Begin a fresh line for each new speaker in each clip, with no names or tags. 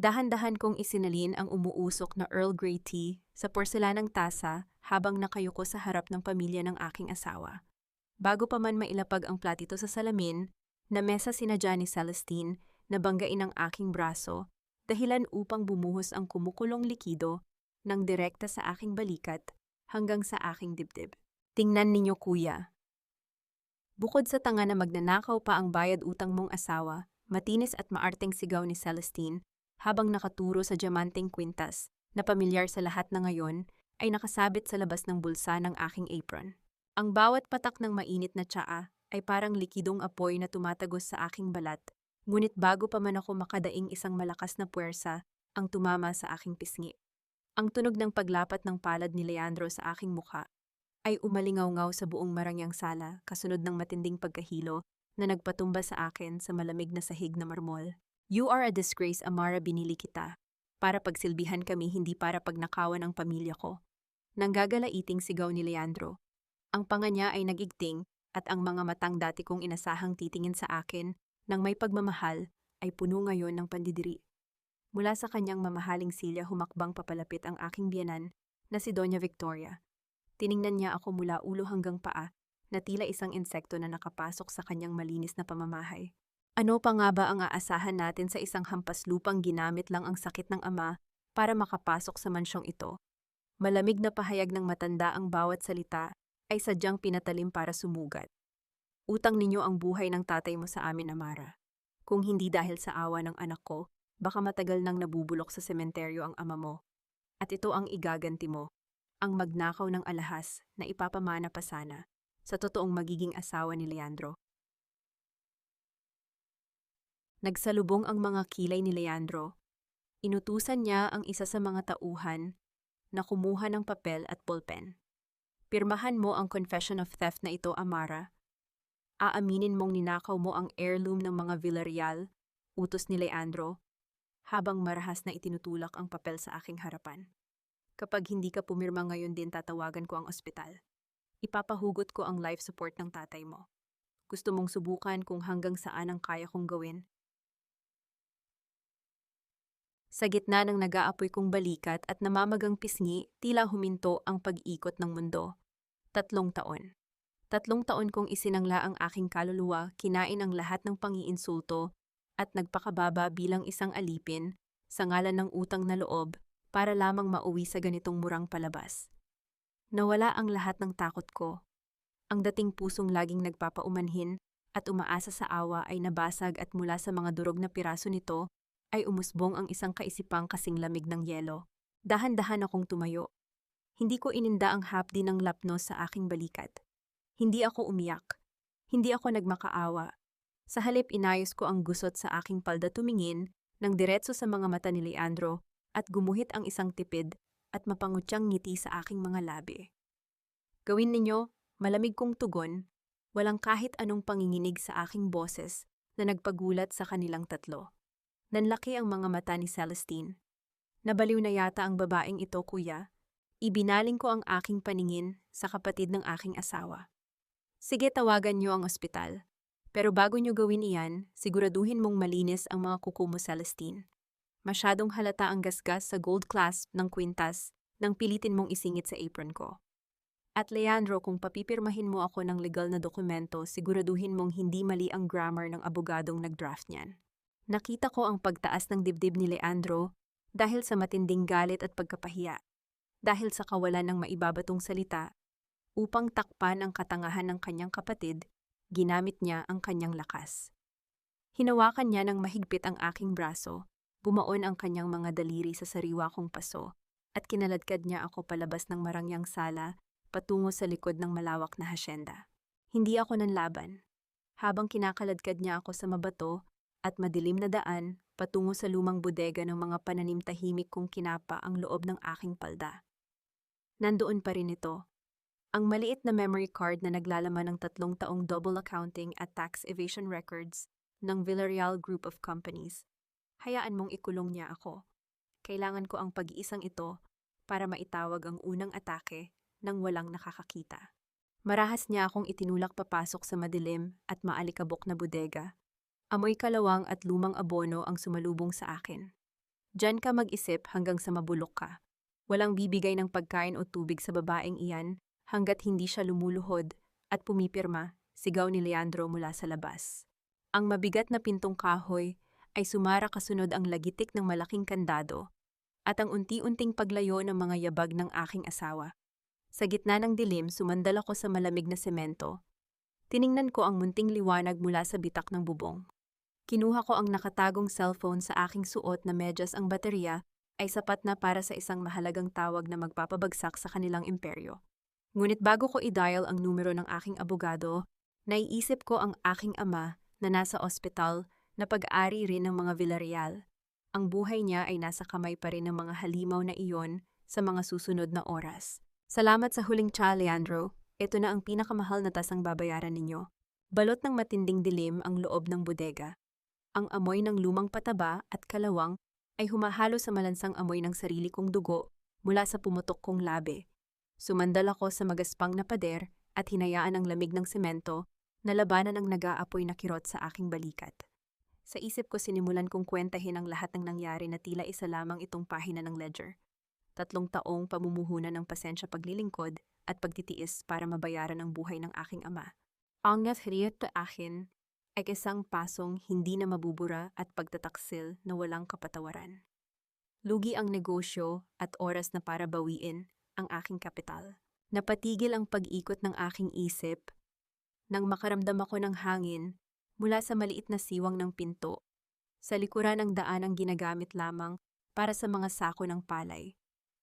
Dahan-dahan kong isinalin ang umuusok na Earl Grey tea sa porselanang tasa habang nakayuko sa harap ng pamilya ng aking asawa. Bago pa man mailapag ang platito sa salamin, na mesa sinadya ni Celestine na banggain ang aking braso, dahilan upang bumuhos ang kumukulong likido ng direkta sa aking balikat hanggang sa aking dibdib. Tingnan ninyo, kuya. Bukod sa tanga na magnanakaw pa ang bayad utang mong asawa, matinis at maarteng sigaw ni Celestine habang nakaturo sa diamanteng kwintas na pamilyar sa lahat na ngayon ay nakasabit sa labas ng bulsa ng aking apron. Ang bawat patak ng mainit na tsaa ay parang likidong apoy na tumatagos sa aking balat, ngunit bago pa man ako makadaing isang malakas na puwersa ang tumama sa aking pisngi. Ang tunog ng paglapat ng palad ni Leandro sa aking mukha ay umalingaw-ngaw sa buong marangyang sala kasunod ng matinding pagkahilo na nagpatumba sa akin sa malamig na sahig na marmol. You are a disgrace, Amara, binili kita. Para pagsilbihan kami, hindi para pagnakawan ang pamilya ko. Nanggagalaiting sigaw ni Leandro. Ang panga niya ay nagigting at ang mga matang dati kong inasahang titingin sa akin ng may pagmamahal ay puno ngayon ng pandidiri. Mula sa kanyang mamahaling silya humakbang papalapit ang aking biyanan na si Doña Victoria. Tiningnan niya ako mula ulo hanggang paa na tila isang insekto na nakapasok sa kanyang malinis na pamamahay. Ano pa nga ba ang aasahan natin sa isang hampas lupang ginamit lang ang sakit ng ama para makapasok sa mansyong ito? Malamig na pahayag ng matanda, ang bawat salita ay sadyang pinatalim para sumugat. Utang ninyo ang buhay ng tatay mo sa amin, Amara. Kung hindi dahil sa awa ng anak ko, baka matagal nang nabubulok sa sementeryo ang ama mo. At ito ang igaganti mo, ang magnakaw ng alahas na ipapamana pa sana sa totoong magiging asawa ni Leandro. Nagsalubong ang mga kilay ni Leandro. Inutusan niya ang isa sa mga tauhan na kumuha ng papel at pulpen. Pirmahan mo ang confession of theft na ito, Amara. Aaminin mong ninakaw mo ang heirloom ng mga Villarreal, utos ni Leandro, habang marahas na itinutulak ang papel sa aking harapan. Kapag hindi ka pumirma ngayon din, tatawagan ko ang ospital. Ipapahugot ko ang life support ng tatay mo. Gusto mong subukan kung hanggang saan ang kaya kong gawin? Sa gitna ng nag-aapoy kong balikat at namamagang pisngi, tila huminto ang pag-ikot ng mundo. 3 taon. 3 taon kong isinangla ang aking kaluluwa, kinain ang lahat ng pangiinsulto, at nagpakababa bilang isang alipin sa ngalan ng utang na loob para lamang mauwi sa ganitong murang palabas. Nawala ang lahat ng takot ko. Ang dating pusong laging nagpapaumanhin at umaasa sa awa ay nabasag at mula sa mga durog na piraso nito ay umusbong ang isang kaisipang kasing lamig ng yelo. Dahan-dahan akong tumayo. Hindi ko ininda ang hapdi ng lapnos sa aking balikat. Hindi ako umiyak. Hindi ako nagmakaawa. Sa halip inayos ko ang gusot sa aking palda, tumingin ng diretso sa mga mata ni Leandro at gumuhit ang isang tipid at mapangutyang ngiti sa aking mga labi. Gawin ninyo, malamig kong tugon, walang kahit anong panginginig sa aking boses na nagpagulat sa kanilang tatlo. Nanlaki ang mga mata ni Celestine. Nabaliw na yata ang babaeng ito, kuya. Ibinaling ko ang aking paningin sa kapatid ng aking asawa. Sige, tawagan niyo ang ospital. Pero bago niyo gawin iyan, siguraduhin mong malinis ang mga kuko mo, Celestine. Masyadong halata ang gasgas sa gold clasp ng kwintas nang pilitin mong isingit sa apron ko. At Leandro, kung papipirmahin mo ako ng legal na dokumento, siguraduhin mong hindi mali ang grammar ng abogadong nag-draft niyan. Nakita ko ang pagtaas ng dibdib ni Leandro dahil sa matinding galit at pagkapahiya, dahil sa kawalan ng maibabatong salita. Upang takpan ang katangahan ng kanyang kapatid, ginamit niya ang kanyang lakas. Hinawakan niya ng mahigpit ang aking braso, bumaon ang kanyang mga daliri sa sariwa kong paso, at kinaladkad niya ako palabas ng marangyang sala patungo sa likod ng malawak na hasyenda. Hindi ako nanlaban. Habang kinakaladkad niya ako sa mabato at madilim na daan patungo sa lumang bodega ng mga pananim, tahimik kong kinapa ang loob ng aking palda. Nandoon pa rin ito. Ang maliit na memory card na naglalaman ng 3 taong double accounting at tax evasion records ng Villarreal Group of Companies. Hayaan mong ikulong niya ako. Kailangan ko ang pag-iisang ito para maitawag ang unang atake nang walang nakakakita. Marahas niya akong itinulak papasok sa madilim at maalikabok na bodega. Amoy kalawang at lumang abono ang sumalubong sa akin. Diyan ka mag-isip hanggang sa mabulok ka. Walang bibigay ng pagkain o tubig sa babaeng iyan hanggat hindi siya lumuluhod at pumipirma, sigaw ni Leandro mula sa labas. Ang mabigat na pintong kahoy ay sumara kasunod ang lagitik ng malaking kandado at ang unti-unting paglayo ng mga yabag ng aking asawa. Sa gitna ng dilim, sumandal ako sa malamig na semento. Tiningnan ko ang munting liwanag mula sa bitak ng bubong. Kinuha ko ang nakatagong cellphone sa aking suot na medyas ang baterya ay sapat na para sa isang mahalagang tawag na magpapabagsak sa kanilang imperyo. Ngunit bago ko i-dial ang numero ng aking abogado, naiisip ko ang aking ama na nasa ospital na pag-ari rin ng mga Villarreal. Ang buhay niya ay nasa kamay pa rin ng mga halimaw na iyon sa mga susunod na oras. Salamat sa huling tsa, Leandro. Ito na ang pinakamahal na tasang babayaran ninyo. Balot ng matinding dilim ang loob ng bodega. Ang amoy ng lumang pataba at kalawang ay humahalo sa malansang amoy ng sarili kong dugo mula sa pumutok kong labi. Sumandal ako sa magaspang na pader at hinayaan ang lamig ng semento na labanan ang nag-aapoy na kirot sa aking balikat. Sa isip ko sinimulan kong kwentahin ang lahat ng nangyari na tila isa lamang itong pahina ng ledger. 3 taong pamumuhunan ng pasensya paglilingkod at pagtitiis para mabayaran ang buhay ng aking ama. Ang nathiriyot to akin ay isang pasong hindi na mabubura at pagtataksil na walang kapatawaran. Lugi ang negosyo at oras na para bawiin ang aking kapital. Napatigil ang pag-ikot ng aking isip nang makaramdam ako ng hangin mula sa maliit na siwang ng pinto. Sa likuran ng daan ang ginagamit lamang para sa mga sako ng palay.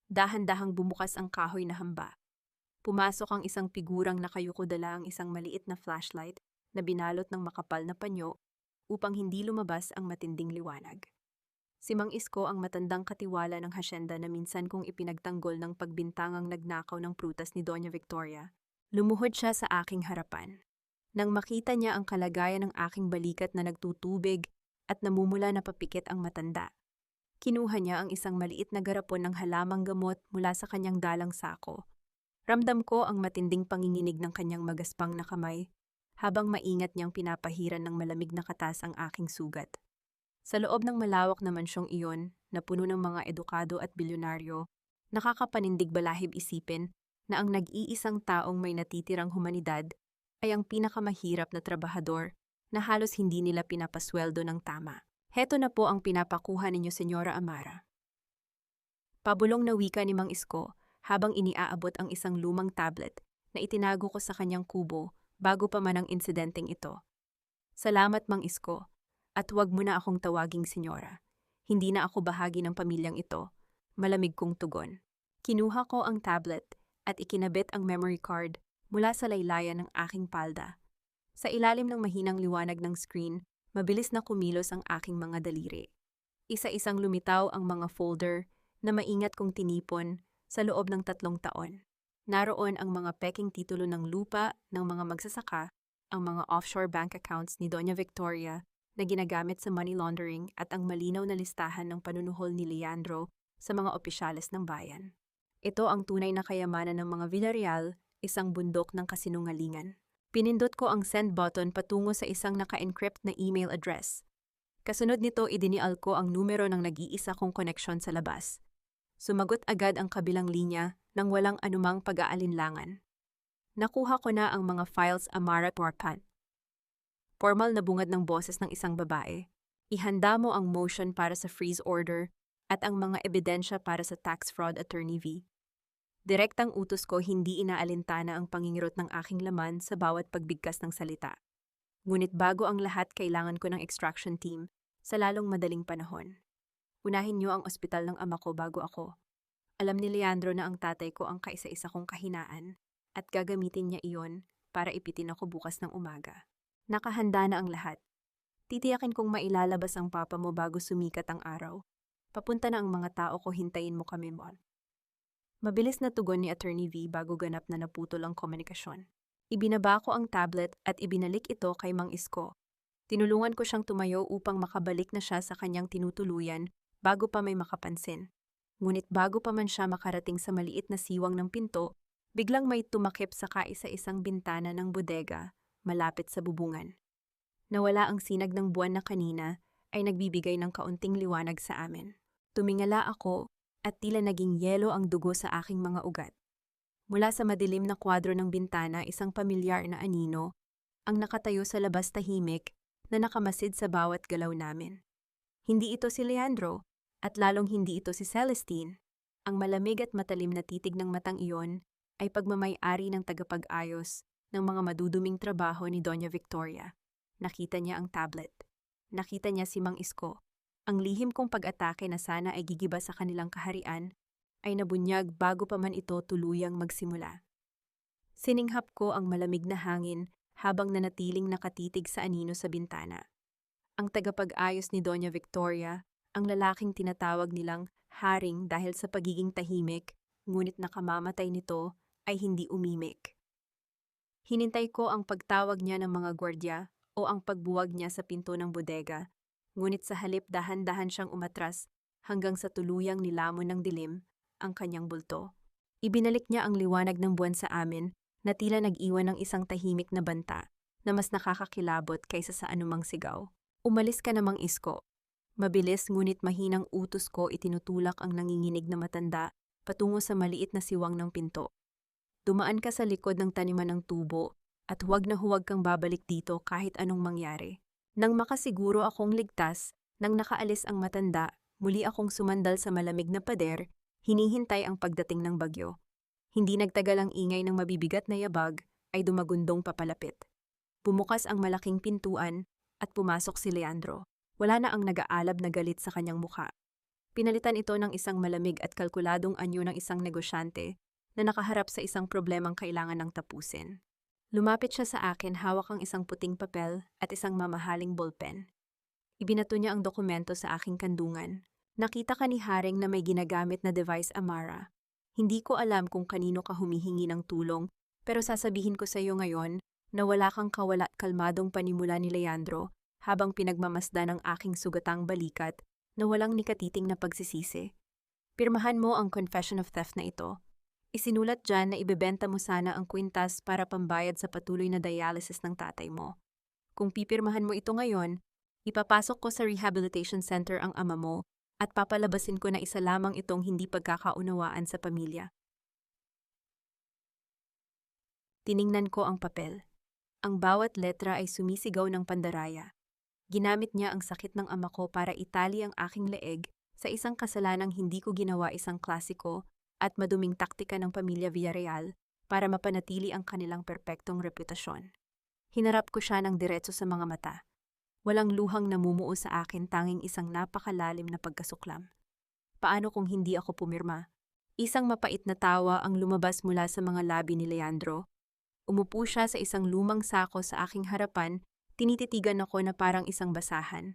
Dahan-dahang bumukas ang kahoy na hamba. Pumasok ang isang figurang nakayuko dala ang isang maliit na flashlight na binalot ng makapal na panyo upang hindi lumabas ang matinding liwanag. Si Mang Isko ang matandang katiwala ng hasyenda na minsan kong ipinagtanggol ng pagbintangang nagnakaw ng prutas ni Doña Victoria. Lumuhod siya sa aking harapan. Nang makita niya ang kalagayan ng aking balikat na nagtutubig at namumula na papikit ang matanda, kinuha niya ang isang maliit na garapon ng halamang gamot mula sa kanyang dalang sako. Ramdam ko ang matinding panginginig ng kanyang magaspang na kamay habang maingat niyang pinapahiran ng malamig na katas ang aking sugat. Sa loob ng malawak na mansyong iyon na puno ng mga edukado at bilyonaryo, nakakapanindig balahib isipin na ang nag-iisang taong may natitirang humanidad ay ang pinakamahirap na trabahador na halos hindi nila pinapasweldo ng tama. Heto na po ang pinapakuha ninyo, Senyora Amara. Pabulong na wika ni Mang Isko habang iniaabot ang isang lumang tablet na itinago ko sa kanyang kubo bago pa man ang insidenteng ito. Salamat, Mang Isko, at huwag mo na akong tawaging senyora. Hindi na ako bahagi ng pamilyang ito. Malamig kong tugon. Kinuha ko ang tablet at ikinabit ang memory card mula sa laylayan ng aking palda. Sa ilalim ng mahinang liwanag ng screen, mabilis na kumilos ang aking mga daliri. Isa-isang lumitaw ang mga folder na maingat kong tinipon sa loob ng 3 taon. Naroon ang mga peking titulo ng lupa ng mga magsasaka, ang mga offshore bank accounts ni Doña Victoria na ginagamit sa money laundering at ang malinaw na listahan ng panunuhol ni Leandro sa mga opisyales ng bayan. Ito ang tunay na kayamanan ng mga Villarreal, isang bundok ng kasinungalingan. Pinindot ko ang send button patungo sa isang naka-encrypt na email address. Kasunod nito, idinial ko ang numero ng nag-iisa kong koneksyon sa labas. Sumagot agad ang kabilang linya nang walang anumang pag-aalinlangan. Nakuha ko na ang mga files, Amara Porpan. Formal na bungad ng boses ng isang babae. Ihanda mo ang motion para sa freeze order at ang mga ebidensya para sa tax fraud, Attorney V. Direktang utos ko, hindi inaalintana ang pangingirot ng aking laman sa bawat pagbigkas ng salita. Ngunit bago ang lahat, kailangan ko ng extraction team sa lalong madaling panahon. Unahin niyo ang ospital ng ama ko bago ako. Alam ni Leandro na ang tatay ko ang kaisa-isa kong kahinaan at gagamitin niya iyon para ipitin ako bukas ng umaga. Nakahanda na ang lahat. Titiyakin kong mailalabas ang papa mo bago sumikat ang araw. Papunta na ang mga tao ko, hintayin mo kami, Mon. Mabilis na tugon ni Attorney V bago ganap na naputol ang komunikasyon. Ibinaba ko ang tablet at ibinalik ito kay Mang Isko. Tinulungan ko siyang tumayo upang makabalik na siya sa kanyang tinutuluyan bago pa may makapansin. Ngunit bago pa man siya makarating sa maliit na siwang ng pinto, biglang may tumakip sa kaisa-isang bintana ng bodega malapit sa bubungan. Nawala ang sinag ng buwan na kanina ay nagbibigay ng kaunting liwanag sa amin. Tumingala ako at tila naging yelo ang dugo sa aking mga ugat. Mula sa madilim na kwadro ng bintana, isang pamilyar na anino ang nakatayo sa labas tahimik na nakamasid sa bawat galaw namin. Hindi ito si Leandro at lalong hindi ito si Celestine. Ang malamig at matalim na titig ng matang iyon ay pagmamay-ari ng tagapag-ayos ng mga maduduming trabaho ni Doña Victoria. Nakita niya ang tablet. Nakita niya si Mang Isko. Ang lihim kong pag-atake na sana ay gigiba sa kanilang kaharian ay nabunyag bago pa man ito tuluyang magsimula. Sininghap ko ang malamig na hangin habang nanatiling nakatitig sa anino sa bintana. Ang tagapag-ayos ni Doña Victoria, ang lalaking tinatawag nilang haring dahil sa pagiging tahimik, ngunit nakamamatay nito ay hindi umimik. Hinintay ko ang pagtawag niya ng mga gwardya o ang pagbuwag niya sa pinto ng bodega, ngunit sa halip dahan-dahan siyang umatras hanggang sa tuluyang nilamon ng dilim ang kanyang bulto. Ibinalik niya ang liwanag ng buwan sa amin na tila nag-iwan ng isang tahimik na banta na mas nakakakilabot kaysa sa anumang sigaw. Umalis ka namang Isko. Mabilis ngunit mahinang utos ko itinutulak ang nanginginig na matanda patungo sa maliit na siwang ng pinto. Dumaan ka sa likod ng taniman ng tubo at huwag na huwag kang babalik dito kahit anong mangyari. Nang makasiguro akong ligtas, nang nakaalis ang matanda, muli akong sumandal sa malamig na pader, hinihintay ang pagdating ng bagyo. Hindi nagtagal ang ingay ng mabibigat na yabag ay dumagundong papalapit. Bumukas ang malaking pintuan at pumasok si Leandro. Wala na ang nag-aalab na galit sa kanyang mukha. Pinalitan ito ng isang malamig at kalkuladong anyo ng isang negosyante na nakaharap sa isang problemang kailangan ng tapusin. Lumapit siya sa akin, hawak ang isang puting papel at isang mamahaling ballpen. Ibinato niya ang dokumento sa aking kandungan. Nakita ka ni Haring na may ginagamit na device, Amara. Hindi ko alam kung kanino ka humihingi ng tulong, pero sasabihin ko sa iyo ngayon na wala kang kawalat kalmadong panimula ni Leandro habang pinagmamasdan ng aking sugatang balikat na walang nikatiting na pagsisisi. Pirmahan mo ang confession of theft na ito. Isinulat dyan na ibebenta mo sana ang kwintas para pambayad sa patuloy na dialysis ng tatay mo. Kung pipirmahan mo ito ngayon, ipapasok ko sa rehabilitation center ang ama mo at papalabasin ko na isa lamang itong hindi pagkakaunawaan sa pamilya. Tiningnan ko ang papel. Ang bawat letra ay sumisigaw ng pandaraya. Ginamit niya ang sakit ng ama ko para itali ang aking leeg sa isang kasalanang hindi ko ginawa, isang klasiko at maduming taktika ng pamilya Villarreal para mapanatili ang kanilang perpektong reputasyon. Hinarap ko siya ng diretso sa mga mata. Walang luhang namumuo sa akin, tanging isang napakalalim na pagkasuklam. Paano kung hindi ako pumirma? Isang mapait na tawa ang lumabas mula sa mga labi ni Leandro. Umupo siya sa isang lumang sako sa aking harapan, tinititigan ako na parang isang basahan.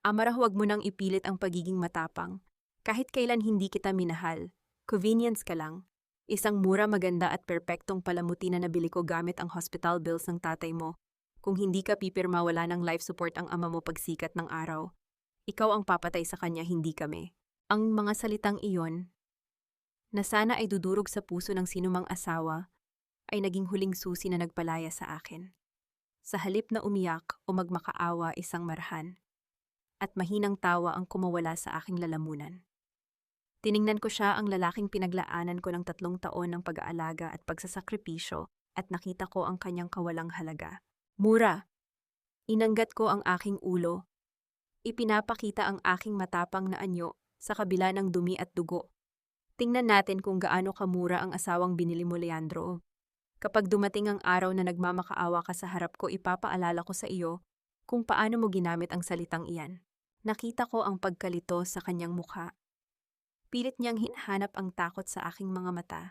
Amara, huwag mo nang ipilit ang pagiging matapang. Kahit kailan hindi kita minahal. Convenience ka lang. Isang mura, maganda at perpektong palamuti na nabili ko gamit ang hospital bills ng tatay mo. Kung hindi ka pipirma, wala ng life support ang ama mo pagsikat ng araw. Ikaw ang papatay sa kanya, hindi kami. Ang mga salitang iyon, na sana ay dudurog sa puso ng sinumang asawa, ay naging huling susi na nagpalaya sa akin. Sa halip na umiyak o magmakaawa, isang marhan at mahinang tawa ang kumawala sa aking lalamunan. Tiningnan ko siya, ang lalaking pinaglaanan ko ng 3 taon ng pag-aalaga at pagsasakripisyo, at nakita ko ang kanyang kawalang halaga. Mura! Inanggat ko ang aking ulo. Ipinapakita ang aking matapang na anyo sa kabila ng dumi at dugo. Tingnan natin kung gaano kamura ang asawang binili mo, Leandro. Kapag dumating ang araw na nagmamakaawa ka sa harap ko, ipapaalala ko sa iyo kung paano mo ginamit ang salitang iyan. Nakita ko ang pagkalito sa kanyang mukha. Pilit niyang hinahanap ang takot sa aking mga mata,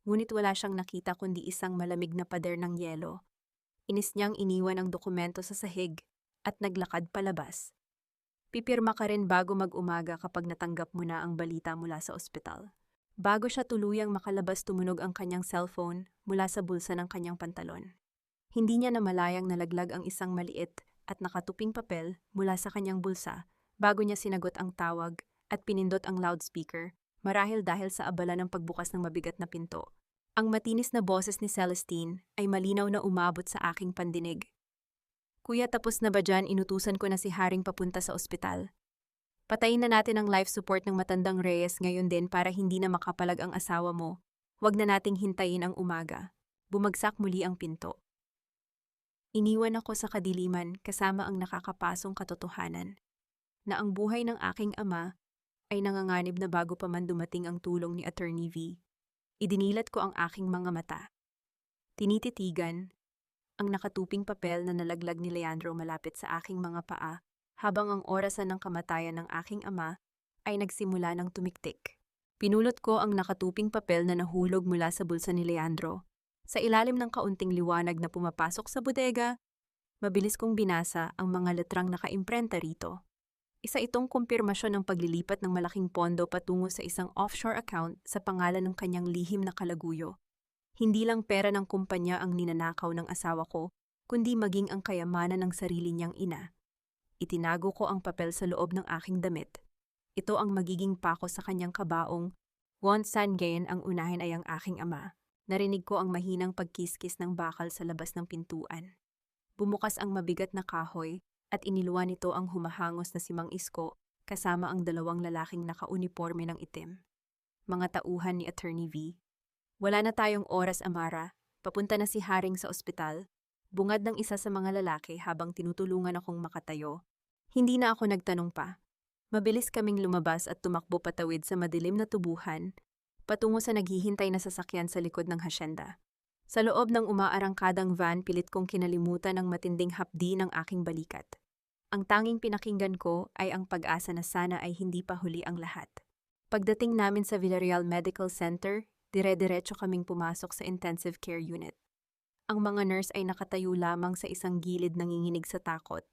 ngunit wala siyang nakita kundi isang malamig na pader ng yelo. Inis niyang iniwan ang dokumento sa sahig at naglakad palabas. Pipirma ka rin bago mag-umaga kapag natanggap mo na ang balita mula sa ospital. Bago siya tuluyang makalabas, tumunog ang kanyang cellphone mula sa bulsa ng kanyang pantalon. Hindi niya namalayang nalaglag ang isang maliit at nakatuping papel mula sa kanyang bulsa bago niya sinagot ang tawag at pinindot ang loudspeaker, marahil dahil sa abala ng pagbukas ng mabigat na pinto. Ang matinis na boses ni Celestine ay malinaw na umabot sa aking pandinig. Kuya, tapos na ba dyan? Inutusan ko na si Haring papunta sa ospital. Patayin na natin ang life support ng matandang Reyes ngayon din para hindi na makapalag ang asawa mo. Huwag na nating hintayin ang umaga. Bumagsak muli ang pinto. Iniwan ako sa kadiliman kasama ang nakakapasong katotohanan na ang buhay ng aking ama ay nanganganib na bago pa man dumating ang tulong ni Attorney V. Idinilat ko ang aking mga mata. Tinititigan ang nakatuping papel na nalaglag ni Leandro malapit sa aking mga paa habang ang orasan ng kamatayan ng aking ama ay nagsimula ng tumiktik. Pinulot ko ang nakatuping papel na nahulog mula sa bulsa ni Leandro. Sa ilalim ng kaunting liwanag na pumapasok sa bodega, mabilis kong binasa ang mga letrang nakaimprenta rito. Isa itong kumpirmasyon ng paglilipat ng malaking pondo patungo sa isang offshore account sa pangalan ng kanyang lihim na kalaguyo. Hindi lang pera ng kumpanya ang ninanakaw ng asawa ko, kundi maging ang kayamanan ng sarili niyang ina. Itinago ko ang papel sa loob ng aking damit. Ito ang magiging pako sa kanyang kabaong. Won San Gayen ang unahin ay ang aking ama. Narinig ko ang mahinang pagkiskis ng bakal sa labas ng pintuan. Bumukas ang mabigat na kahoy at iniluwan nito ang humahangos na si Mang Isko kasama ang dalawang lalaking nakauniporme ng itim. Mga tauhan ni Attorney V. Wala na tayong oras, Amara. Papunta na si Haring sa ospital. Bungad ng isa sa mga lalaki habang tinutulungan akong makatayo. Hindi na ako nagtanong pa. Mabilis kaming lumabas at tumakbo patawid sa madilim na tubuhan patungo sa naghihintay na sasakyan sa likod ng hasyenda. Sa loob ng umaarangkadang van, pilit kong kinalimutan ang matinding hapdi ng aking balikat. Ang tanging pinakinggan ko ay ang pag-asa na sana ay hindi pa huli ang lahat. Pagdating namin sa Villarreal Medical Center, dire-diretso kaming pumasok sa intensive care unit. Ang mga nurse ay nakatayo lamang sa isang gilid nanginginig sa takot,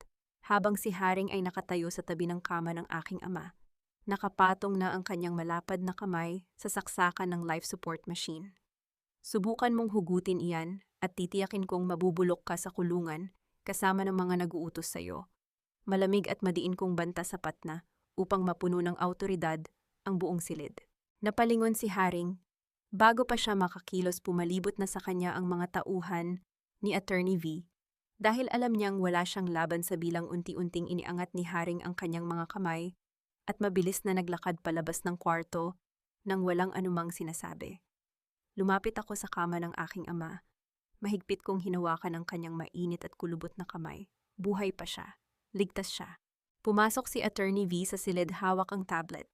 habang si Haring ay nakatayo sa tabi ng kama ng aking ama. Nakapatong na ang kanyang malapad na kamay sa saksakan ng life support machine. Subukan mong hugutin iyan at titiyakin kong mabubulok ka sa kulungan kasama ng mga naguutos sa iyo. Malamig at madiin kong banta sapat na upang mapuno ng awtoridad ang buong silid. Napalingon si Haring. Bago pa siya makakilos, pumalibot na sa kanya ang mga tauhan ni Attorney V. Dahil alam niyang wala siyang laban sa bilang unti-unting iniangat ni Haring ang kanyang mga kamay at mabilis na naglakad palabas ng kwarto nang walang anumang sinasabi. Lumapit ako sa kama ng aking ama. Mahigpit kong hinawakan ang kanyang mainit at kulubot na kamay. Buhay pa siya. Ligtas siya. Pumasok si Attorney V sa silid, hawak ang tablet.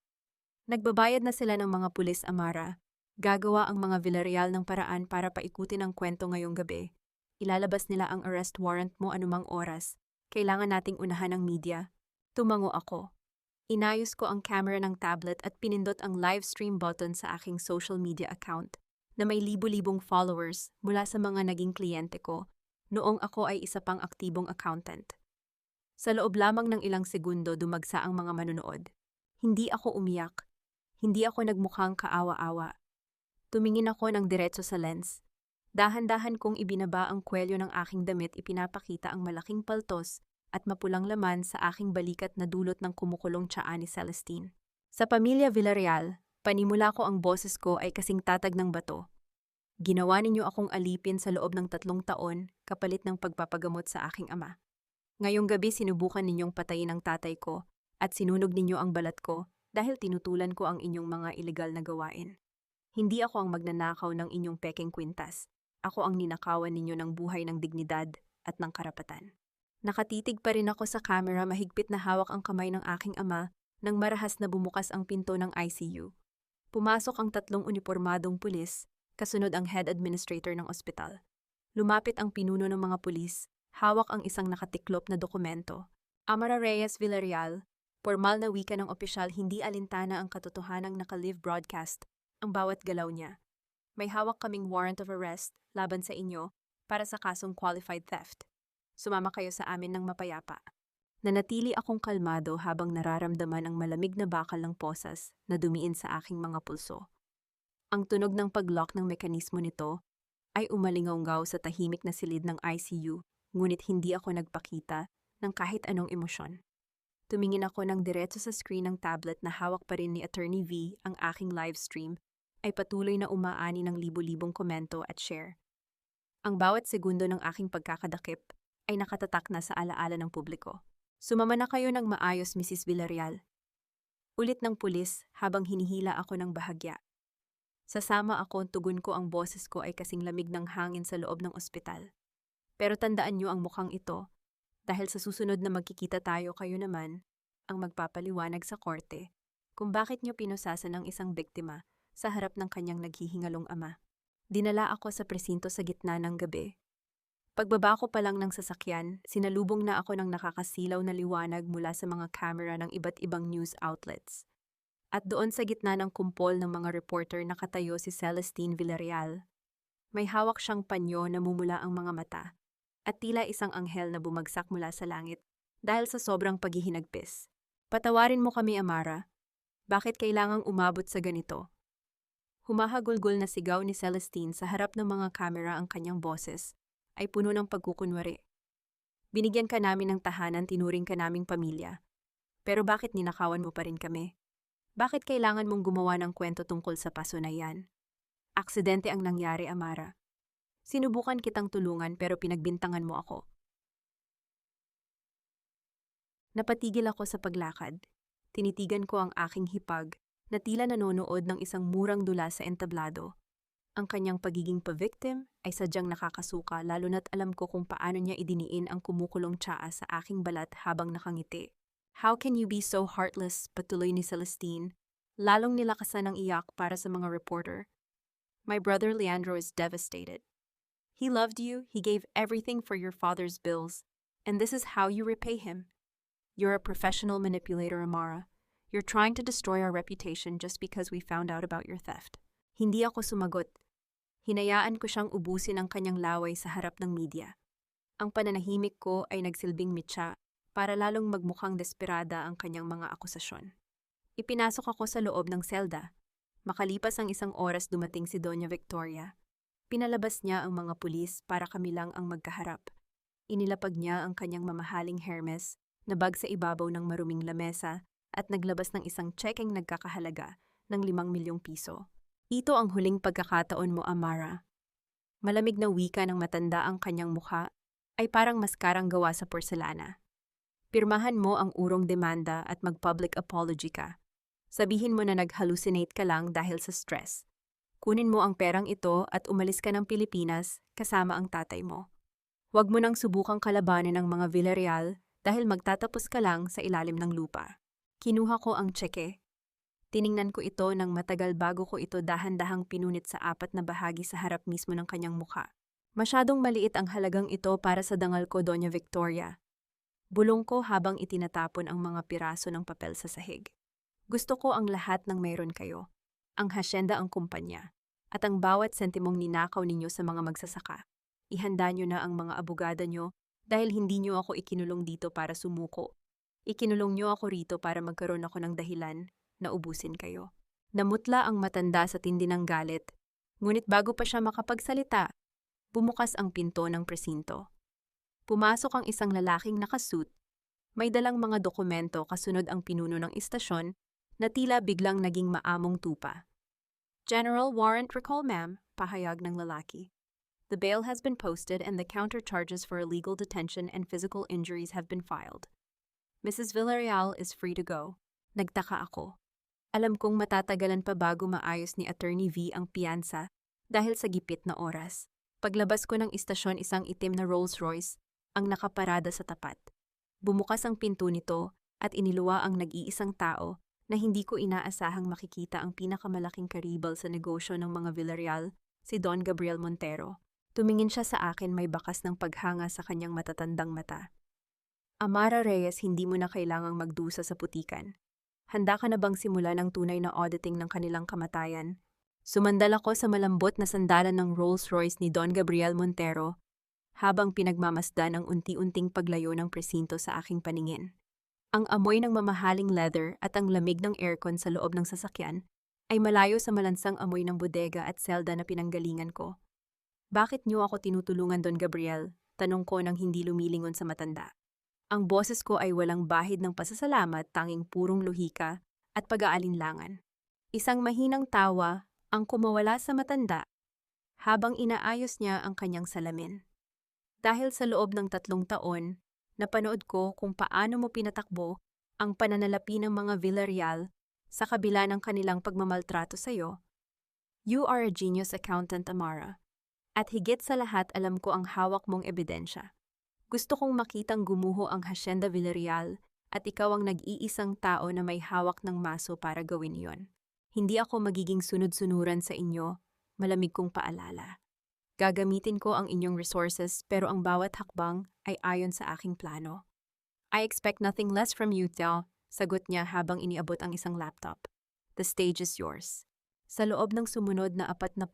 Nagbabayad na sila ng mga pulis, Amara. Gagawa ang mga Villarreal ng paraan para paikutin ang kwento ngayong gabi. Ilalabas nila ang arrest warrant mo anumang oras. Kailangan nating unahan ang media. Tumango ako. Inayos ko ang camera ng tablet at pinindot ang live stream button sa aking social media account na may libu-libong followers mula sa mga naging kliyente ko noong ako ay isa pang aktibong accountant. Sa loob lamang ng ilang segundo dumagsa ang mga manonood. Hindi ako umiyak. Hindi ako nagmukhang kaawa-awa. Tumingin ako ng diretso sa lens. Dahan-dahan kong ibinaba ang kwelyo ng aking damit, ipinapakita ang malaking paltos at mapulang laman sa aking balikat na dulot ng kumukulong tiyaan ni Celestine. Sa pamilya Villarreal, panimula ko ang boses ko ay kasing tatag ng bato. Ginawa ninyo akong alipin sa loob ng 3 taon kapalit ng pagpapagamot sa aking ama. Ngayong gabi sinubukan ninyong patayin ang tatay ko at sinunog ninyo ang balat ko dahil tinutulan ko ang inyong mga ilegal na gawain. Hindi ako ang magnanakaw ng inyong pekeng kwintas. Ako ang ninakawan ninyo ng buhay ng dignidad at ng karapatan. Nakatitig pa rin ako sa camera, mahigpit na hawak ang kamay ng aking ama nang marahas na bumukas ang pinto ng ICU. Pumasok ang 3 unipormadong pulis, kasunod ang head administrator ng ospital. Lumapit ang pinuno ng mga pulis, hawak ang isang nakatiklop na dokumento. Amara Reyes Villarreal, formal na wika ng opisyal, hindi alintana ang katotohanang naka-live broadcast ang bawat galaw niya. May hawak kaming warrant of arrest laban sa inyo para sa kasong qualified theft. Sumama kayo sa amin ng mapayapa. Nanatili akong kalmado habang nararamdaman ang malamig na bakal ng posas na dumiin sa aking mga pulso. Ang tunog ng pag-lock ng mekanismo nito ay umalingaw sa tahimik na silid ng ICU, ngunit hindi ako nagpakita ng kahit anong emosyon. Tumingin ako ng diretso sa screen ng tablet na hawak pa rin ni Attorney V. Ang aking live stream ay patuloy na umaani ng libu-libong komento at share. Ang bawat segundo ng aking pagkakadakip ay nakatatak na sa alaala ng publiko. Sumama na kayo ng maayos, Mrs. Villarreal. Ulit ng pulis habang hinihila ako ng bahagya. Sasama ako, tugon ko, ang boses ko ay kasing lamig ng hangin sa loob ng ospital. Pero tandaan niyo ang mukhang ito, dahil sa susunod na magkikita tayo, kayo naman ang magpapaliwanag sa korte kung bakit niyo pinusasan ang isang biktima sa harap ng kanyang naghihingalong ama. Dinala ako sa presinto sa gitna ng gabi. Pagbaba ko pa lang ng sasakyan, sinalubong na ako ng nakakasilaw na liwanag mula sa mga kamera ng iba't ibang news outlets. At doon sa gitna ng kumpol ng mga reporter nakatayo si Celestine Villarreal. May hawak siyang panyo na mumula ang mga mata at tila isang anghel na bumagsak mula sa langit dahil sa sobrang paghihinagpis. Patawarin mo kami, Amara. Bakit kailangang umabot sa ganito? Humahagulgol na sigaw ni Celestine sa harap ng mga kamera, ang kanyang boses ay puno ng pagkukunwari. Binigyan ka namin ng tahanan, tinuring ka naming pamilya. Pero bakit ninakawan mo pa rin kami? Bakit kailangan mong gumawa ng kwento tungkol sa paso na yan? Aksidente ang nangyari, Amara. Sinubukan kitang tulungan pero pinagbintangan mo ako. Napatigil ako sa paglakad. Tinitigan ko ang aking hipag na tila nanonood ng isang murang dula sa entablado. Ang kanyang pagiging pa-victim ay sadyang nakakasuka, lalo na't alam ko kung paano niya idiniin ang kumukulong tsaa sa aking balat habang nakangiti. How can you be so heartless? Patuloy ni Celestine, lalong nilakasan ng iyak para sa mga reporter. My brother Leandro is devastated. He loved you, he gave everything for your father's bills, and this is how you repay him. You're a professional manipulator, Amara. You're trying to destroy our reputation just because we found out about your theft. Hindi ako sumagot. Hinayaan ko siyang ubusin ang kanyang laway sa harap ng media. Ang pananahimik ko ay nagsilbing mitya para lalong magmukhang desperada ang kanyang mga akusasyon. Ipinasok ako sa loob ng selda. Makalipas ang 1 oras, dumating si Doña Victoria. Pinalabas niya ang mga pulis para kami lang ang magkaharap. Inilapag niya ang kanyang mamahaling Hermes na bag sa ibabaw ng maruming lamesa at naglabas ng isang tsekeng nagkakahalaga ng 5 milyong piso. Ito ang huling pagkakataon mo, Amara. Malamig na wika ng matanda, ang kanyang mukha ay parang maskarang gawa sa porselana. Pirmahan mo ang urong demanda at mag-public apology ka. Sabihin mo na nag-hallucinate ka lang dahil sa stress. Kunin mo ang perang ito at umalis ka ng Pilipinas kasama ang tatay mo. Huwag mo nang subukang kalabanin ng mga Villarreal dahil magtatapos ka lang sa ilalim ng lupa. Kinuha ko ang tseke. Tiningnan ko ito ng matagal bago ko ito dahan-dahang pinunit sa 4 na bahagi sa harap mismo ng kanyang mukha. Masyadong maliit ang halagang ito para sa dangal ko, Doña Victoria. Bulong ko habang itinatapon ang mga piraso ng papel sa sahig. Gusto ko ang lahat ng mayroon kayo. Ang hasyenda, ang kumpanya, at ang bawat sentimong ninakaw ninyo sa mga magsasaka. Ihanda nyo na ang mga abogada nyo dahil hindi nyo ako ikinulong dito para sumuko. Ikinulong nyo ako rito para magkaroon ako ng dahilan na ubusin kayo. Namutla ang matanda sa tindi ng galit, ngunit bago pa siya makapagsalita, bumukas ang pinto ng presinto. Pumasok ang isang lalaking nakasuit, may dalang mga dokumento kasunod ang pinuno ng istasyon na tila biglang naging maamong tupa. General warrant recall, ma'am, pahayag ng lalaki. The bail has been posted and the counter charges for illegal detention and physical injuries have been filed. Mrs. Villarreal is free to go. Nagtaka ako. Alam kong matatagalan pa bago maayos ni Attorney V ang piyansa dahil sa gipit na oras. Paglabas ko ng istasyon, isang itim na Rolls-Royce ang nakaparada sa tapat. Bumukas ang pinto nito at iniluwa ang nag-iisang tao na hindi ko inaasahang makikita, ang pinakamalaking karibal sa negosyo ng mga Villarreal, si Don Gabriel Montero. Tumingin siya sa akin, may bakas ng paghanga sa kanyang matatandang mata. Amara Reyes, hindi mo na kailangang magdusa sa putikan. Handa ka na bang simula ng tunay na auditing ng kanilang kamatayan? Sumandal ako sa malambot na sandalan ng Rolls-Royce ni Don Gabriel Montero habang pinagmamasdan ang unti-unting paglayo ng presinto sa aking paningin. Ang amoy ng mamahaling leather at ang lamig ng aircon sa loob ng sasakyan ay malayo sa malansang amoy ng bodega at selda na pinanggalingan ko. Bakit niyo ako tinutulungan, Don Gabriel? Tanong ko nang hindi lumilingon sa matanda. Ang boses ko ay walang bahid ng pasasalamat, tanging purong lohika at pag-aalinlangan. Isang mahinang tawa ang kumawala sa matanda habang inaayos niya ang kanyang salamin. Dahil sa loob ng 3 taon, napanood ko kung paano mo pinatakbo ang pananalapi ng mga Villarreal Sa kabila ng kanilang pagmamaltrato sa'yo, you are a genius accountant, Amara. At higit sa lahat alam ko ang hawak mong ebidensya. Gusto kong makitang gumuho ang Hacienda Villarreal at ikaw ang nag-iisang tao na may hawak ng maso para gawin iyon. Hindi ako magiging sunod-sunuran sa inyo, malamig kong paalala. Gagamitin ko ang inyong resources pero ang bawat hakbang ay ayon sa aking plano. I expect nothing less from you, Theo, sagot niya habang iniabot ang isang laptop. The stage is yours. Sa loob ng sumunod na 48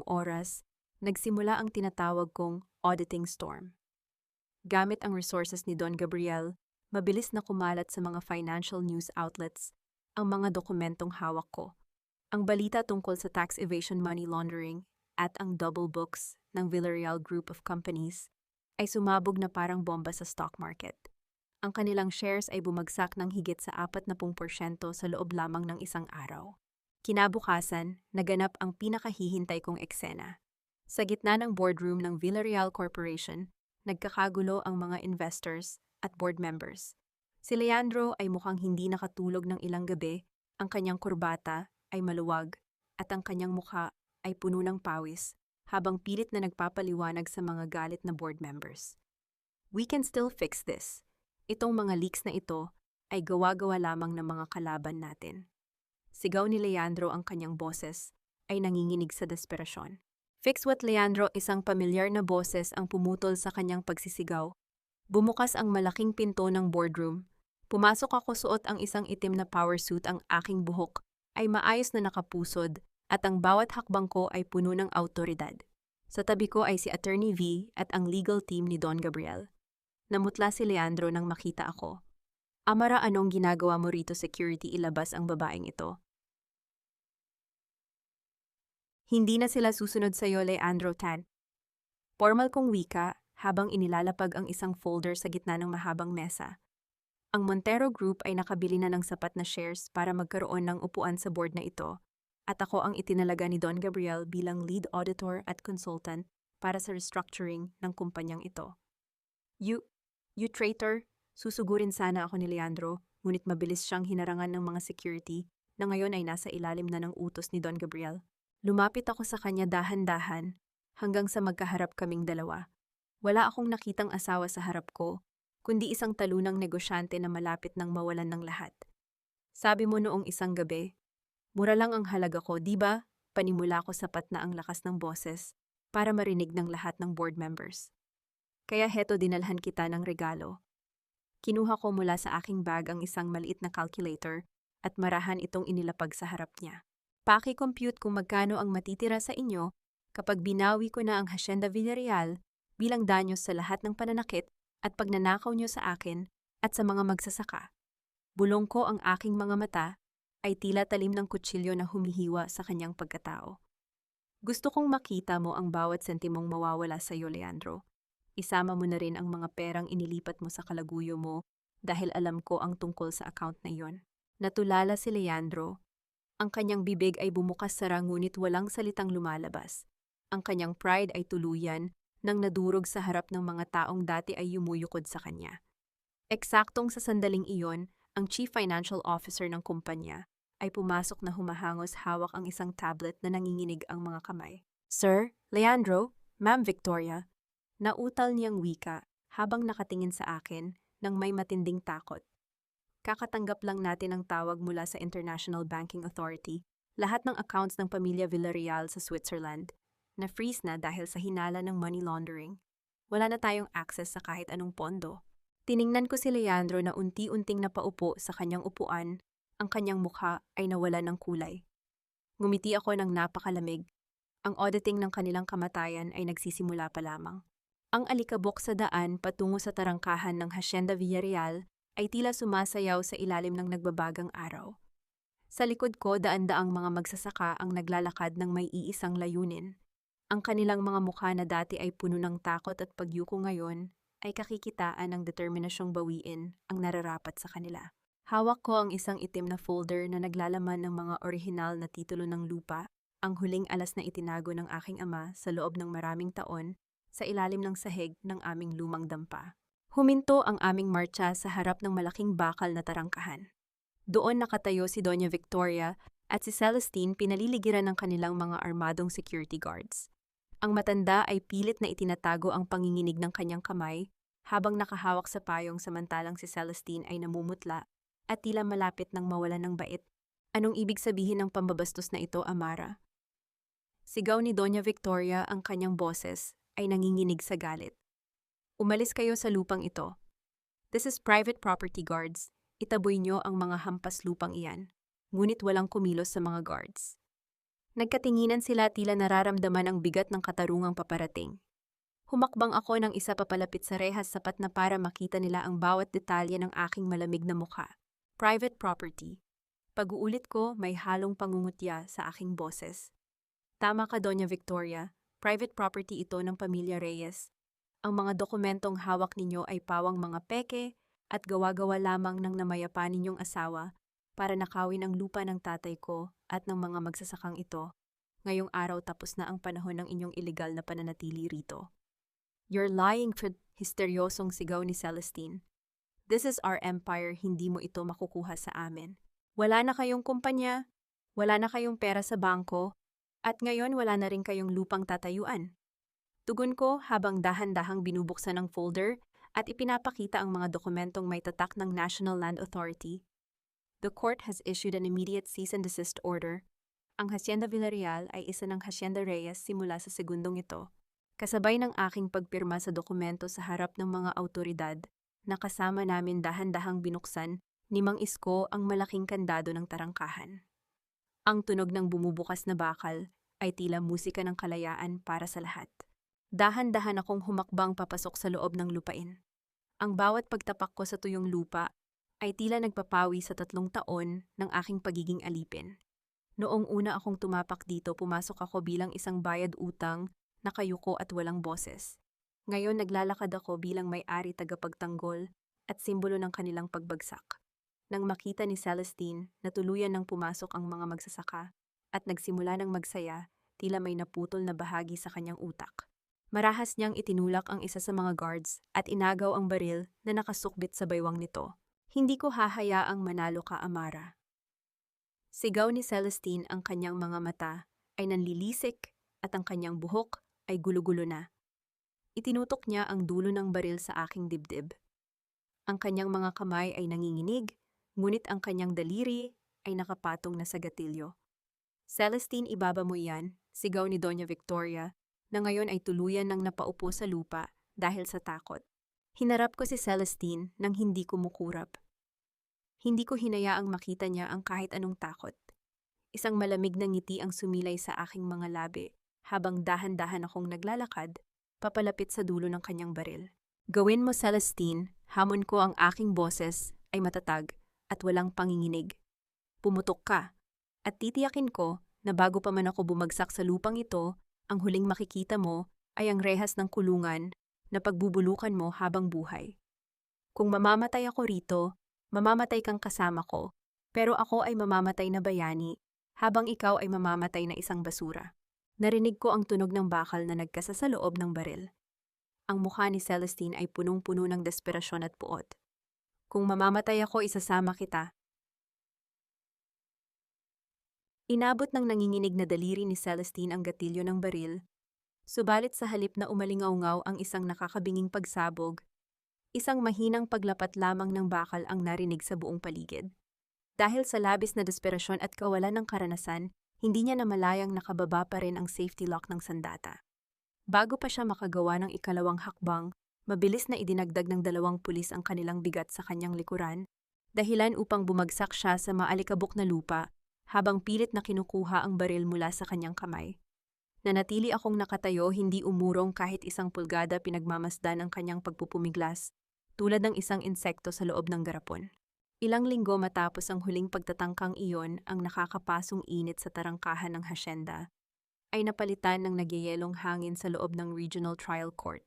oras, nagsimula ang tinatawag kong auditing storm. Gamit ang resources ni Don Gabriel, mabilis na kumalat sa mga financial news outlets ang mga dokumentong hawak ko. Ang balita tungkol sa tax evasion, money laundering at ang double books ng Villarreal Group of Companies ay sumabog na parang bomba sa stock market. Ang kanilang shares ay bumagsak ng higit sa 40% sa loob lamang ng isang araw. Kinabukasan, naganap ang pinakahihintay kong eksena. Sa gitna ng boardroom ng Villarreal Corporation, nagkakagulo ang mga investors at board members. Si Leandro ay mukhang hindi nakatulog ng ilang gabi, ang kanyang kurbata ay maluwag at ang kanyang mukha ay puno ng pawis habang pilit na nagpapaliwanag sa mga galit na board members. We can still fix this. Itong mga leaks na ito ay gawa-gawa lamang ng mga kalaban natin. Sigaw ni Leandro, ang kanyang boses ay nanginginig sa desperasyon. Fix what, Leandro? Isang pamilyar na boses ang pumutol sa kanyang pagsisigaw. Bumukas ang malaking pinto ng boardroom. Pumasok ako, suot ang isang itim na power suit, ang aking buhok ay maayos na nakapusod at ang bawat hakbang ko ay puno ng awtoridad. Sa tabi ko ay si Attorney V at ang legal team ni Don Gabriel. Namutla si Leandro nang makita ako. Amara, anong ginagawa mo rito? Security, ilabas ang babaeng ito. Hindi na sila susunod sa iyo, Leandro Tan. Formal kong wika habang inilalapag ang isang folder sa gitna ng mahabang mesa. Ang Montero Group ay nakabili na ng sapat na shares para magkaroon ng upuan sa board na ito, at ako ang itinalaga ni Don Gabriel bilang lead auditor at consultant para sa restructuring ng kumpanyang ito. You traitor, susugurin sana ako ni Leandro, ngunit mabilis siyang hinarangan ng mga security na ngayon ay nasa ilalim na ng utos ni Don Gabriel. Lumapit ako sa kanya dahan-dahan hanggang sa magkaharap kaming dalawa. Wala akong nakitang asawa sa harap ko, kundi isang talunang negosyante na malapit nang mawalan ng lahat. Sabi mo noong isang gabi, mura lang ang halaga ko, di ba? Panimula ko, sapat na ang lakas ng boses para marinig ng lahat ng board members. Kaya heto, dinalhan kita ng regalo. Kinuha ko mula sa aking bag ang isang maliit na calculator at marahan itong inilapag sa harap niya. Paki-compute kung magkano ang matitira sa inyo kapag binawi ko na ang Hacienda Villarreal bilang danyos sa lahat ng pananakit at pagnanakaw nyo sa akin at sa mga magsasaka. Bulong ko, ang aking mga mata ay tila talim ng kutsilyo na humihiwa sa kanyang pagkatao. Gusto kong makita mo ang bawat sentimong mawawala sa iyo, Leandro. Isama mo na rin ang mga perang inilipat mo sa kalaguyo mo dahil alam ko ang tungkol sa account na iyon. Natulala si Leandro. Ang kanyang bibig ay bumukas-sara ngunit walang salitang lumalabas. Ang kanyang pride ay tuluyan nang nadurog sa harap ng mga taong dati ay yumuyukod sa kanya. Eksaktong sa sandaling iyon, ang Chief Financial Officer ng kumpanya ay pumasok na humahangos, hawak ang isang tablet na nanginginig ang mga kamay. Sir, Leandro, Ma'am Victoria, nautal niyang wika habang nakatingin sa akin nang may matinding takot. Kakatanggap lang natin ng tawag mula sa International Banking Authority, lahat ng accounts ng pamilya Villarreal sa Switzerland, na-freeze na dahil sa hinala ng money laundering. Wala na tayong access sa kahit anong pondo. Tiningnan ko si Leandro na unti-unting napaupo sa kanyang upuan, ang kanyang mukha ay nawala ng kulay. Ngumiti ako ng napakalamig. Ang auditing ng kanilang kamatayan ay nagsisimula pa lamang. Ang alikabok sa daan patungo sa tarangkahan ng Hacienda Villarreal ay tila sumasayaw sa ilalim ng nagbabagang araw. Sa likod ko, daan-daang mga magsasaka ang naglalakad ng may iisang layunin. Ang kanilang mga mukha na dati ay puno ng takot at pagyuko ngayon ay kakikitaan ng determinasyong bawiin ang nararapat sa kanila. Hawak ko ang isang itim na folder na naglalaman ng mga orihinal na titulo ng lupa, ang huling alas na itinago ng aking ama sa loob ng maraming taon sa ilalim ng sahig ng aming lumang dampa. Huminto ang aming martsa sa harap ng malaking bakal na tarangkahan. Doon nakatayo si Doña Victoria at si Celestine pinaliligiran ng kanilang mga armadong security guards. Ang matanda ay pilit na itinatago ang panginginig ng kanyang kamay habang nakahawak sa payong samantalang si Celestine ay namumutla at tila malapit ng mawalan ng bait. Anong ibig sabihin ng pambabastos na ito, Amara? Sigaw ni Doña Victoria ang kanyang boses ay nanginginig sa galit. Umalis kayo sa lupang ito. This is private property, guards. Itaboy nyo ang mga hampas lupang iyan. Ngunit walang kumilos sa mga guards. Nagkatinginan sila tila nararamdaman ang bigat ng katarungang paparating. Humakbang ako ng isa papalapit sa rehas sapat na para makita nila ang bawat detalye ng aking malamig na mukha. Private property. Pag-uulit ko, may halong pangungutya sa aking boses. Tama ka, Doña Victoria. Private property ito ng pamilya Reyes. Ang mga dokumentong hawak ninyo ay pawang mga peke at gawa-gawa lamang ng namayapa ninyong asawa para nakawin ang lupa ng tatay ko at ng mga magsasakang ito. Ngayong araw tapos na ang panahon ng inyong ilegal na pananatili rito. You're lying, Fred. Histeryosong sigaw ni Celestine. This is our empire, hindi mo ito makukuha sa amin. Wala na kayong kumpanya, wala na kayong pera sa bangko, at ngayon wala na rin kayong lupang tatayuan. Tugon ko habang dahan-dahang binubuksan ang folder at ipinapakita ang mga dokumentong may tatak ng National Land Authority. The court has issued an immediate cease and desist order. Ang Hacienda Villarreal ay isa ng Hacienda Reyes simula sa segundong ito. Kasabay ng aking pagpirma sa dokumento sa harap ng mga autoridad, nakasama namin dahan-dahang binuksan ni Mang Isko ang malaking kandado ng tarangkahan. Ang tunog ng bumubukas na bakal ay tila musika ng kalayaan para sa lahat. Dahan-dahan akong humakbang papasok sa loob ng lupain. Ang bawat pagtapak ko sa tuyong lupa ay tila nagpapawi sa 3 taon ng aking pagiging alipin. Noong una akong tumapak dito, pumasok ako bilang isang bayad utang, nakayuko at walang boses. Ngayon naglalakad ako bilang may-ari tagapagtanggol at simbolo ng kanilang pagbagsak. Nang makita ni Celestine na tuluyan ng pumasok ang mga magsasaka at nagsimula ng magsaya, tila may naputol na bahagi sa kanyang utak. Marahas niyang itinulak ang isa sa mga guards at inagaw ang baril na nakasukbit sa baywang nito. Hindi ko hahayaang manalo ka, Amara. Sigaw ni Celestine, ang kanyang mga mata ay nanlilisik at ang kanyang buhok ay gulo-gulo na. Itinutok niya ang dulo ng baril sa aking dibdib. Ang kanyang mga kamay ay nanginginig, ngunit ang kanyang daliri ay nakapatong na sa gatilyo. Celestine, ibaba mo iyan, sigaw ni Doña Victoria, na ngayon ay tuluyan ng napaupo sa lupa dahil sa takot. Hinarap ko si Celestine nang hindi kumukurap. Hindi ko hinayaang makita niya ang kahit anong takot. Isang malamig na ngiti ang sumilay sa aking mga labi habang dahan-dahan akong naglalakad papalapit sa dulo ng kanyang baril. Gawin mo, Celestine, hamon ko, ang aking boses ay matatag at walang panginginig. Pumutok ka at titiyakin ko na bago pa man ako bumagsak sa lupang ito, ang huling makikita mo ay ang rehas ng kulungan na pagbubulukan mo habang buhay. Kung mamamatay ako rito, mamamatay kang kasama ko, pero ako ay mamamatay na bayani habang ikaw ay mamamatay na isang basura. Narinig ko ang tunog ng bakal na nagkasa sa loob ng baril. Ang mukha ni Celestine ay punong-puno ng desperasyon at puot. Kung mamamatay ako, isasama kita. Inabot ng nanginginig na daliri ni Celestine ang gatilyo ng baril, subalit sa halip na umalingaw-ngaw ang isang nakakabinging pagsabog, isang mahinang paglapat lamang ng bakal ang narinig sa buong paligid. Dahil sa labis na desperasyon at kawalan ng karanasan, hindi niya namalayang nakababa pa rin ang safety lock ng sandata. Bago pa siya makagawa ng ikalawang hakbang, mabilis na idinagdag ng 2 pulis ang kanilang bigat sa kanyang likuran, dahilan upang bumagsak siya sa maalikabok na lupa habang pilit na kinukuha ang baril mula sa kanyang kamay. Nanatili akong nakatayo, hindi umurong kahit 1 pulgada, pinagmamasdan ang kanyang pagpupumiglas, tulad ng isang insekto sa loob ng garapon. Ilang linggo matapos ang huling pagtatangkang iyon, ang nakakapasong init sa tarangkahan ng hasyenda ay napalitan ng nagyayelong hangin sa loob ng Regional Trial Court.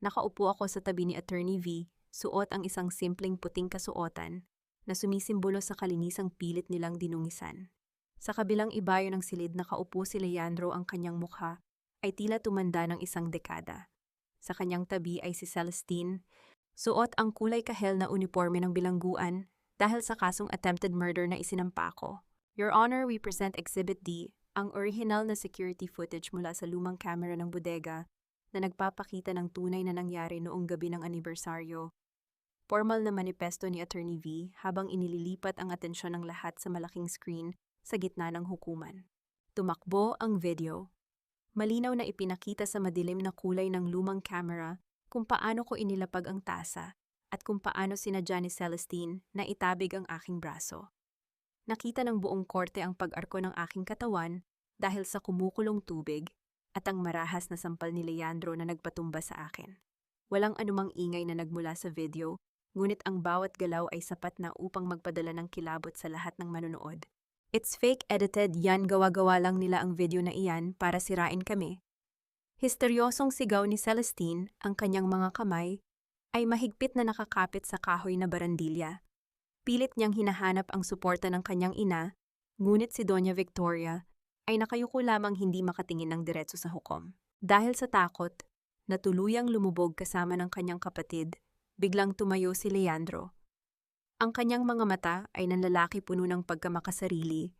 Nakaupo ako sa tabi ni Attorney V, suot ang isang simpleng puting kasuotan na sumisimbolo sa kalinisang pilit nilang dinungisan. Sa kabilang ibayo ng silid, nakaupo si Leandro, ang kanyang mukha ay tila tumanda ng 1 dekada. Sa kanyang tabi ay si Celestine, suot ang kulay kahel na uniforme ng bilangguan, dahil sa kasong attempted murder na isinampa ko. Your Honor, we present Exhibit D, ang original na security footage mula sa lumang kamera ng bodega na nagpapakita ng tunay na nangyari noong gabi ng anibersaryo. Formal na manifesto ni Attorney V habang inililipat ang atensyon ng lahat sa malaking screen sa gitna ng hukuman. Tumakbo ang video. Malinaw na ipinakita sa madilim na kulay ng lumang camera kung paano ko inilapag ang tasa at kung paano sinadya ni Celestine na itabig ang aking braso. Nakita ng buong korte ang pag-arko ng aking katawan dahil sa kumukulong tubig at ang marahas na sampal ni Leandro na nagpatumba sa akin. Walang anumang ingay na nagmula sa video, ngunit ang bawat galaw ay sapat na upang magpadala ng kilabot sa lahat ng manonood. It's fake edited, yan gawa-gawa lang nila ang video na iyan para sirain kami. Histeryosong sigaw ni Celestine, ang kanyang mga kamay ay mahigpit na nakakapit sa kahoy na barandilya. Pilit niyang hinahanap ang suporta ng kanyang ina, ngunit si Doña Victoria ay nakayuko lamang hindi makatingin ng diretso sa hukom. Dahil sa takot, na tuluyang lumubog kasama ng kanyang kapatid, biglang tumayo si Leandro. Ang kanyang mga mata ay nanlalaki puno ng pagkamakasarili,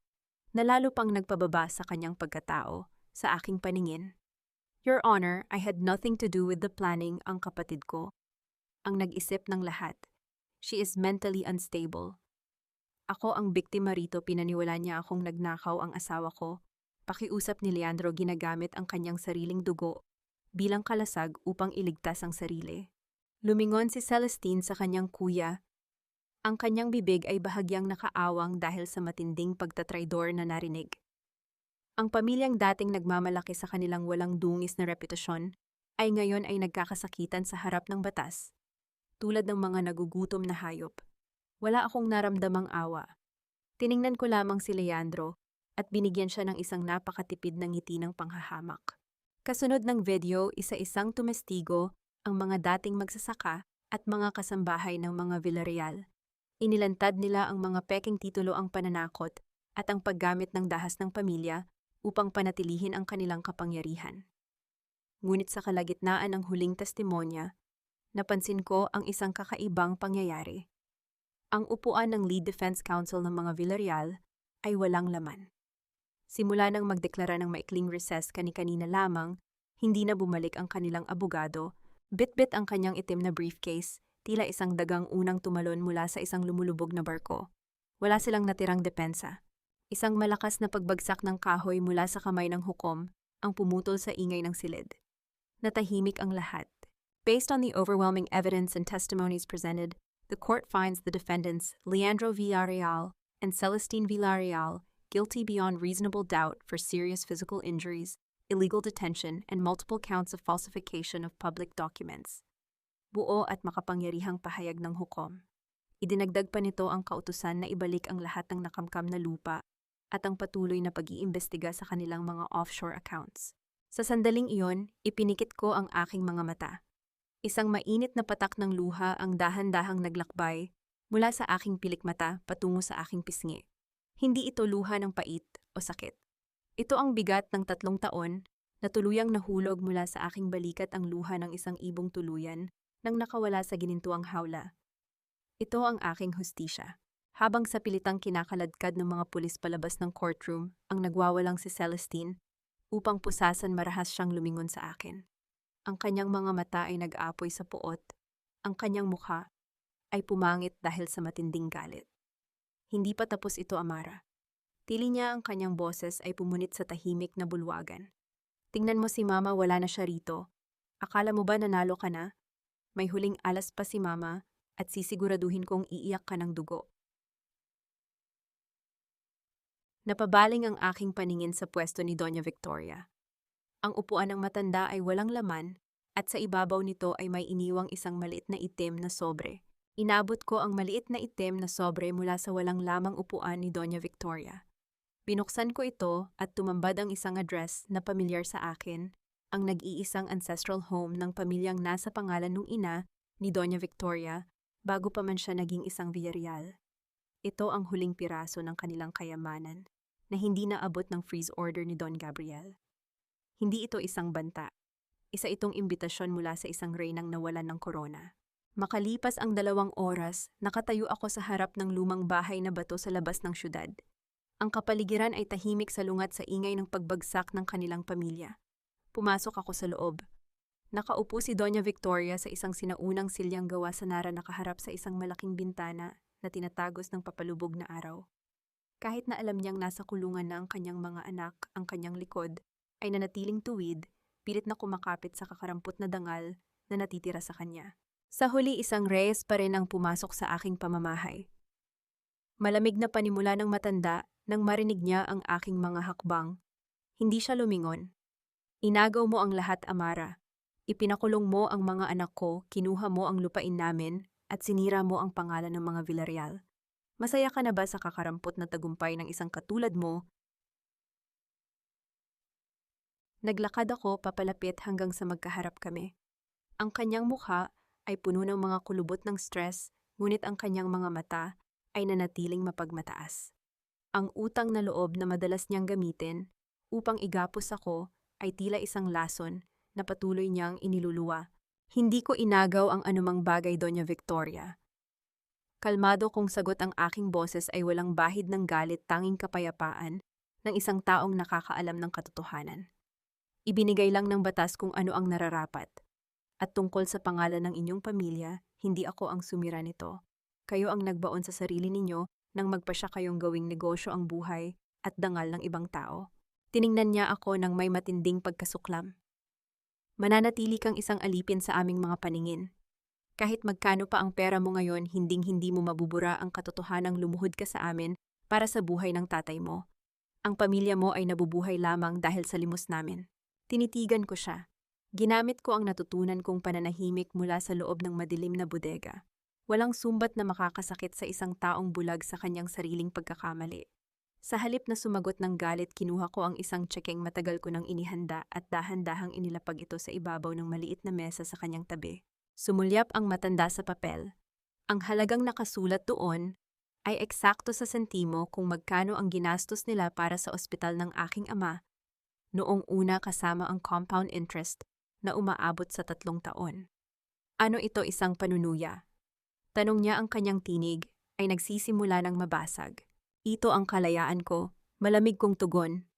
na lalo pang nagpababa sa kanyang pagkatao sa aking paningin. Your Honor, I had nothing to do with the planning, ang kapatid ko. Ang nag-isip ng lahat. She is mentally unstable. Ako ang biktima rito, pinaniwala niya akong nagnakaw ang asawa ko. Pakiusap ni Leandro ginagamit ang kanyang sariling dugo bilang kalasag upang iligtas ang sarili. Lumingon si Celestine sa kanyang kuya. Ang kanyang bibig ay bahagyang nakaawang dahil sa matinding pagtatraidor na narinig. Ang pamilyang dating nagmamalaki sa kanilang walang dungis na reputasyon ay ngayon ay nagkakasakitan sa harap ng batas. Tulad ng mga nagugutom na hayop. Wala akong naramdamang awa. Tiningnan ko lamang si Leandro at binigyan siya ng isang napakatipid na ngiti ng panghahamak. Kasunod ng video, isa-isang tumestigo ang mga dating magsasaka at mga kasambahay ng mga Villarreal. Inilantad nila ang mga peking titulo, ang pananakot at ang paggamit ng dahas ng pamilya upang panatilihin ang kanilang kapangyarihan. Ngunit sa kalagitnaan ng huling testimonya, napansin ko ang isang kakaibang pangyayari. Ang upuan ng Lead Defense Counsel ng mga Villarreal ay walang laman. Simula nang magdeklara ng maikling recess kani-kanina lamang, hindi na bumalik ang kanilang abogado, bit-bit ang kanyang itim na briefcase, tila isang dagang unang tumalon mula sa isang lumulubog na barko. Wala silang natirang depensa. Isang malakas na pagbagsak ng kahoy mula sa kamay ng hukom ang pumutol sa ingay ng silid. Natahimik ang lahat. Based on the overwhelming evidence and testimonies presented, the court finds the defendants, Leandro Villarreal and Celestine Villarreal, guilty beyond reasonable doubt for serious physical injuries, illegal detention, and multiple counts of falsification of public documents. Buo at makapangyarihang pahayag ng hukom. Idinagdag pa nito ang kautusan na ibalik ang lahat ng nakamkam na lupa at ang patuloy na pag-iimbestiga sa kanilang mga offshore accounts. Sa sandaling iyon, ipinikit ko ang aking mga mata. Isang mainit na patak ng luha ang dahan-dahang naglakbay mula sa aking pilikmata patungo sa aking pisngi. Hindi ito luha ng pait o sakit. Ito ang bigat ng 3 taon na tuluyang nahulog mula sa aking balikat, ang luha ng isang ibong tuluyan nang nakawala sa ginintuang hawla. Ito ang aking hustisya. Habang sa pilitang kinakaladkad ng mga pulis palabas ng courtroom ang nagwawalang si Celestine upang pusasan, marahas siyang lumingon sa akin. Ang kanyang mga mata ay nag-aapoy sa puot. Ang kanyang mukha ay pumangit dahil sa matinding galit. Hindi pa tapos ito, Amara. Tili niya, ang kanyang boses ay pumunit sa tahimik na bulwagan. Tingnan mo si Mama, wala na siya rito. Akala mo ba nanalo ka na? May huling alas pa si Mama at sisiguraduhin kong iiyak ka ng dugo. Napabaling ang aking paningin sa pwesto ni Doña Victoria. Ang upuan ng matanda ay walang laman at sa ibabaw nito ay may iniwang isang maliit na itim na sobre. Inabot ko ang maliit na itim na sobre mula sa walang lamang upuan ni Doña Victoria. Binuksan ko ito at tumambad ang isang address na pamilyar sa akin, ang nag-iisang ancestral home ng pamilyang nasa pangalan ng ina ni Doña Victoria bago pa man siya naging isang Villarreal. Ito ang huling piraso ng kanilang kayamanan na hindi naabot ng freeze order ni Don Gabriel. Hindi ito isang banta. Isa itong imbitasyon mula sa isang reynang nawalan ng korona. Makalipas ang 2 oras, nakatayo ako sa harap ng lumang bahay na bato sa labas ng syudad. Ang kapaligiran ay tahimik salungat sa ingay ng pagbagsak ng kanilang pamilya. Pumasok ako sa loob. Nakaupo si Doña Victoria sa isang sinaunang silyang gawa sa nara nakaharap sa isang malaking bintana na tinatagos ng papalubog na araw. Kahit na alam niyang nasa kulungan na ang kanyang mga anak, ang kanyang likod, ay nanatiling tuwid, pilit na kumakapit sa kakarampot na dangal na natitira sa kanya. Sa huli, isang Reyes pa rin ang pumasok sa aking pamamahay. Malamig na panimula ng matanda nang marinig niya ang aking mga hakbang. Hindi siya lumingon. Inagaw mo ang lahat, Amara. Ipinakulong mo ang mga anak ko, kinuha mo ang lupain namin, at sinira mo ang pangalan ng mga Villarreal. Masaya ka na ba sa kakarampot na tagumpay ng isang katulad mo? Naglakad ako papalapit hanggang sa magkaharap kami. Ang kanyang mukha ay puno ng mga kulubot ng stress, ngunit ang kanyang mga mata ay nanatiling mapagmataas. Ang utang na loob na madalas niyang gamitin upang igapos ako ay tila isang lason na patuloy niyang iniluluwa. Hindi ko inagaw ang anumang bagay, Doña Victoria. Kalmado kong sagot ang aking boses ay walang bahid ng galit, tanging kapayapaan ng isang taong nakakaalam ng katotohanan. Ibinigay lang ng batas kung ano ang nararapat. At tungkol sa pangalan ng inyong pamilya, hindi ako ang sumira nito. Kayo ang nagbaon sa sarili ninyo nang magpasya kayong gawing negosyo ang buhay at dangal ng ibang tao. Tiningnan niya ako ng may matinding pagkasuklam. Mananatili kang isang alipin sa aming mga paningin. Kahit magkano pa ang pera mo ngayon, hinding-hindi mo mabubura ang katotohanang lumuhod ka sa amin para sa buhay ng tatay mo. Ang pamilya mo ay nabubuhay lamang dahil sa limos namin. Tinitigan ko siya. Ginamit ko ang natutunan kong pananahimik mula sa loob ng madilim na bodega. Walang sumbat na makakasakit sa isang taong bulag sa kanyang sariling pagkakamali. Sa halip na sumagot ng galit, kinuha ko ang isang tsekeng matagal ko nang inihanda at dahan-dahang inilapag ito sa ibabaw ng maliit na mesa sa kanyang tabi. Sumulyap ang matanda sa papel. Ang halagang nakasulat doon ay eksakto sa sentimo kung magkano ang ginastos nila para sa ospital ng aking ama noong una kasama ang compound interest na umaabot sa 3 taon. Ano ito, isang panunuya? Tanong niya, ang kanyang tinig ay nagsisimula ng mabasag. Ito ang kalayaan ko, malamig kong tugon.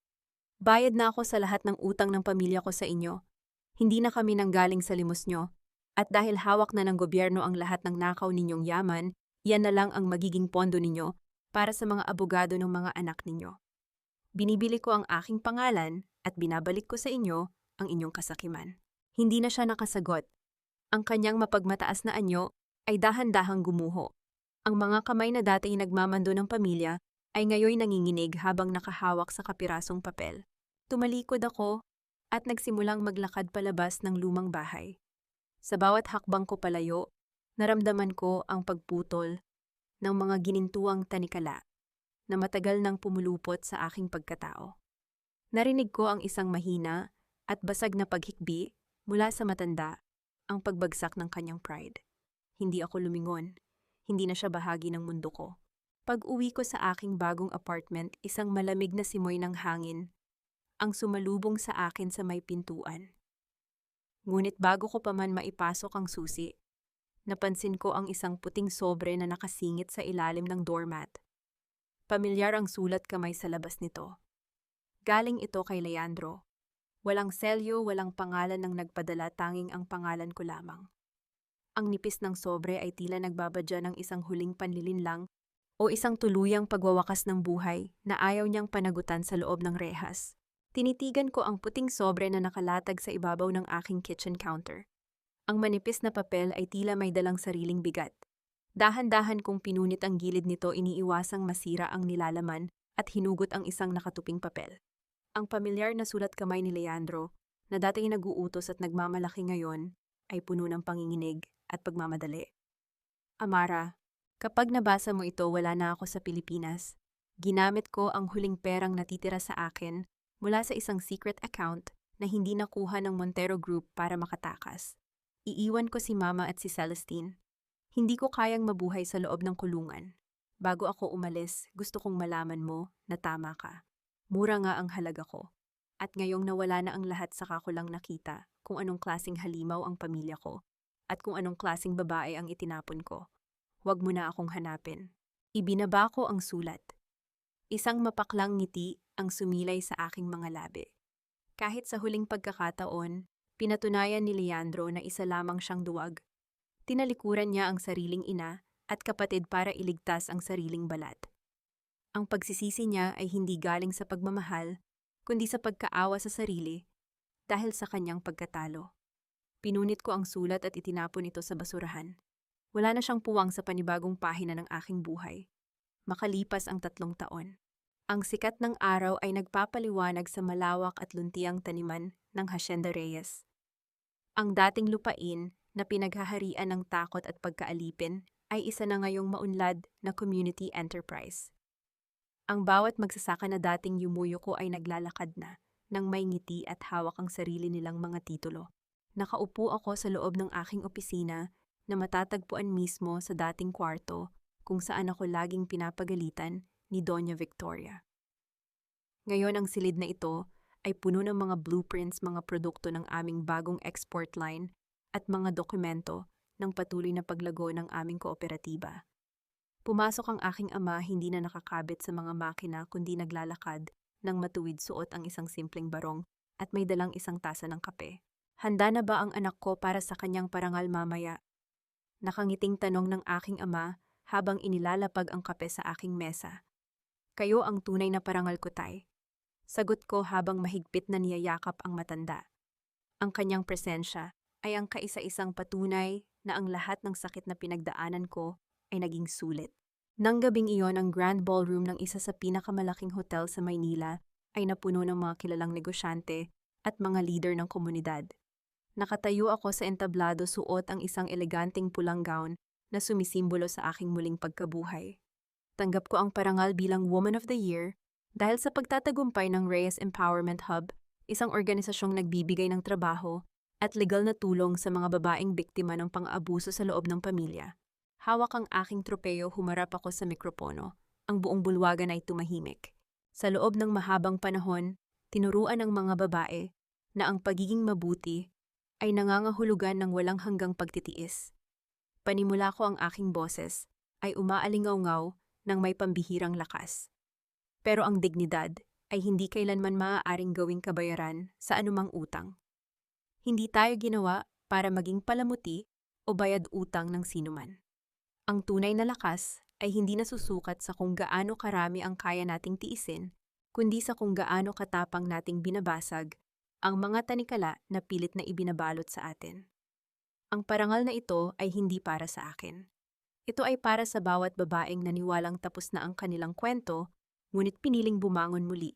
Bayad na ako sa lahat ng utang ng pamilya ko sa inyo. Hindi na kami nanggaling sa limos nyo. At dahil hawak na ng gobyerno ang lahat ng nakaw ninyong yaman, yan na lang ang magiging pondo ninyo para sa mga abogado ng mga anak ninyo. Binibili ko ang aking pangalan at binabalik ko sa inyo ang inyong kasakiman. Hindi na siya nakasagot. Ang kanyang mapagmataas na anyo ay dahan-dahang gumuho. Ang mga kamay na dati nagmamando ng pamilya ay ngayoy nanginginig habang nakahawak sa kapirasong papel. Tumalikod ako at nagsimulang maglakad palabas ng lumang bahay. Sa bawat hakbang ko palayo, naramdaman ko ang pagputol ng mga ginintuang tanikala na matagal nang pumulupot sa aking pagkatao. Narinig ko ang isang mahina at basag na paghikbi mula sa matanda, ang pagbagsak ng kanyang pride. Hindi ako lumingon. Hindi na siya bahagi ng mundo ko. Pag-uwi ko sa aking bagong apartment, isang malamig na simoy ng hangin ang sumalubong sa akin sa may pintuan. Ngunit bago ko pa man maipasok ang susi, napansin ko ang isang puting sobre na nakasingit sa ilalim ng doormat. Pamilyar ang sulat kamay sa labas nito. Galing ito kay Leandro. Walang selyo, walang pangalan ng nagpadala, tanging ang pangalan ko lamang. Ang nipis ng sobre ay tila nagbabadya ng isang huling panlilinlang o isang tuluyang pagwawakas ng buhay na ayaw niyang panagutan sa loob ng rehas. Tinitigan ko ang puting sobre na nakalatag sa ibabaw ng aking kitchen counter. Ang manipis na papel ay tila may dalang sariling bigat. Dahan-dahan kong pinunit ang gilid nito, iniiwasang masira ang nilalaman at hinugot ang isang nakatuping papel. Ang pamilyar na sulat kamay ni Leandro, na dating nag-uutos at nagmamalaki ngayon, ay puno ng panginginig at pagmamadali. Amara, kapag nabasa mo ito, wala na ako sa Pilipinas. Ginamit ko ang huling perang natitira sa akin mula sa isang secret account na hindi nakuha ng Montero Group para makatakas. Iiwan ko si Mama at si Celestine. Hindi ko kayang mabuhay sa loob ng kulungan. Bago ako umalis, gusto kong malaman mo na tama ka. Mura nga ang halaga ko. At ngayong nawala na ang lahat, saka ko lang nakita kung anong klaseng halimaw ang pamilya ko. at kung anong klaseng babae ang itinapon ko. Huwag mo na akong hanapin. Ibinaba ko ang sulat. Isang mapaklang ngiti ang sumilay sa aking mga labi. Kahit sa huling pagkakataon, pinatunayan ni Leandro na isa lamang siyang duwag. Tinalikuran niya ang sariling ina at kapatid para iligtas ang sariling balat. Ang pagsisisi niya ay hindi galing sa pagmamahal, kundi sa pagkaawa sa sarili dahil sa kanyang pagkatalo. Pinunit ko ang sulat at itinapon ito sa basurahan. Wala na siyang puwang sa panibagong pahina ng aking buhay. Makalipas ang 3 taon. Ang sikat ng araw ay nagpapaliwanag sa malawak at luntiang taniman ng Hacienda Reyes. Ang dating lupain na pinaghaharian ng takot at pagkaalipin ay isa na ngayong maunlad na community enterprise. Ang bawat magsasaka na dating yumuyo ko ay naglalakad na, nang may ngiti at hawak ang sarili nilang mga titulo. Nakaupo ako sa loob ng aking opisina na matatagpuan mismo sa dating kwarto kung saan ako laging pinapagalitan ni Doña Victoria. Ngayon ang silid na ito ay puno ng mga blueprints, mga produkto ng aming bagong export line at mga dokumento ng patuloy na paglago ng aming kooperatiba. Pumasok ang aking ama hindi na nakakabit sa mga makina kundi naglalakad ng matuwid, suot ang isang simpleng barong at may dalang isang tasa ng kape. Handa na ba ang anak ko para sa kanyang parangal mamaya? Nakangiting tanong ng aking ama habang inilalapag ang kape sa aking mesa. Kayo ang tunay na parangal ko, tay. Sagot ko habang mahigpit na niyayakap ang matanda. Ang kanyang presensya ay ang kaisa-isang patunay na ang lahat ng sakit na pinagdaanan ko ay naging sulit. Nang gabing iyon, ang grand ballroom ng isa sa pinakamalaking hotel sa Maynila ay napuno ng mga kilalang negosyante at mga leader ng komunidad. Nakatayo ako sa entablado, suot ang isang eleganteng pulang gown na sumisimbolo sa aking muling pagkabuhay. Tanggap ko ang parangal bilang Woman of the Year dahil sa pagtatagumpay ng Reyes Empowerment Hub, isang organisasyong nagbibigay ng trabaho at legal na tulong sa mga babaeng biktima ng pang-aabuso sa loob ng pamilya. Hawak ang aking tropeyo, humarap ako sa mikropono. Ang buong bulwagan ay tumahimik. Sa loob ng mahabang panahon, tinuruan ng mga babae na ang pagiging mabuti ay nangangahulugan ng walang hanggang pagtitiis. Panimula ko ang aking boses ay umaalingaw-ngaw ng may pambihirang lakas. Pero ang dignidad ay hindi kailanman maaaring gawing kabayaran sa anumang utang. Hindi tayo ginawa para maging palamuti o bayad utang ng sinuman. Ang tunay na lakas ay hindi nasusukat sa kung gaano karami ang kaya nating tiisin, kundi sa kung gaano katapang nating binabasag ang mga tanikala na pilit na ibinabalot sa atin. Ang parangal na ito ay hindi para sa akin. Ito ay para sa bawat babaeng naniwalang tapos na ang kanilang kwento, ngunit piniling bumangon muli.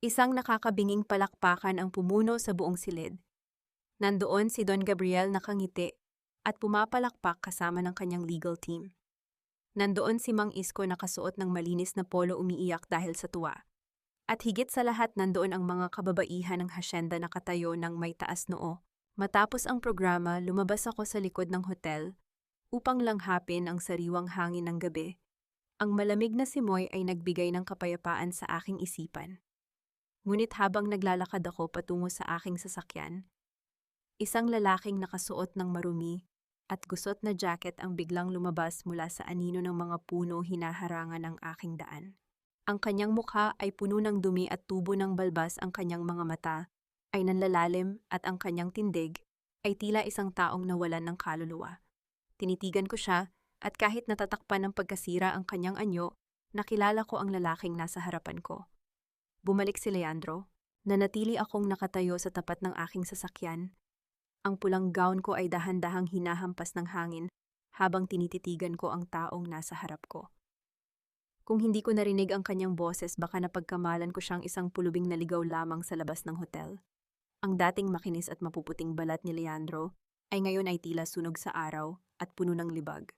Isang nakakabinging palakpakan ang pumuno sa buong silid. Nandoon si Don Gabriel nakangiti at pumapalakpak kasama ng kanyang legal team. Nandoon si Mang Isko nakasuot ng malinis na polo, umiiyak dahil sa tuwa. At higit sa lahat, nandoon ang mga kababaihan ng hasyenda nakatayo ng may taas noo. Matapos ang programa, lumabas ako sa likod ng hotel upang langhapin ang sariwang hangin ng gabi. Ang malamig na simoy ay nagbigay ng kapayapaan sa aking isipan. Ngunit habang naglalakad ako patungo sa aking sasakyan, isang lalaking nakasuot ng marumi at gusot na jacket ang biglang lumabas mula sa anino ng mga puno hinaharangan ng aking daan. Ang kanyang mukha ay puno ng dumi at tubo ng balbas, ang kanyang mga mata ay nanlalalim at ang kanyang tindig ay tila isang taong nawalan ng kaluluwa. Tinitigan ko siya at kahit natatakpan ng pagkasira ang kanyang anyo, nakilala ko ang lalaking nasa harapan ko. Bumalik si Leandro. Nanatili akong nakatayo sa tapat ng aking sasakyan. Ang pulang gown ko ay dahan-dahang hinahampas ng hangin habang tinititigan ko ang taong nasa harap ko. Kung hindi ko narinig ang kanyang boses, baka napagkamalan ko siyang isang pulubing naligaw lamang sa labas ng hotel. Ang dating makinis at mapuputing balat ni Leandro ay ngayon ay tila sunog sa araw at puno ng libag.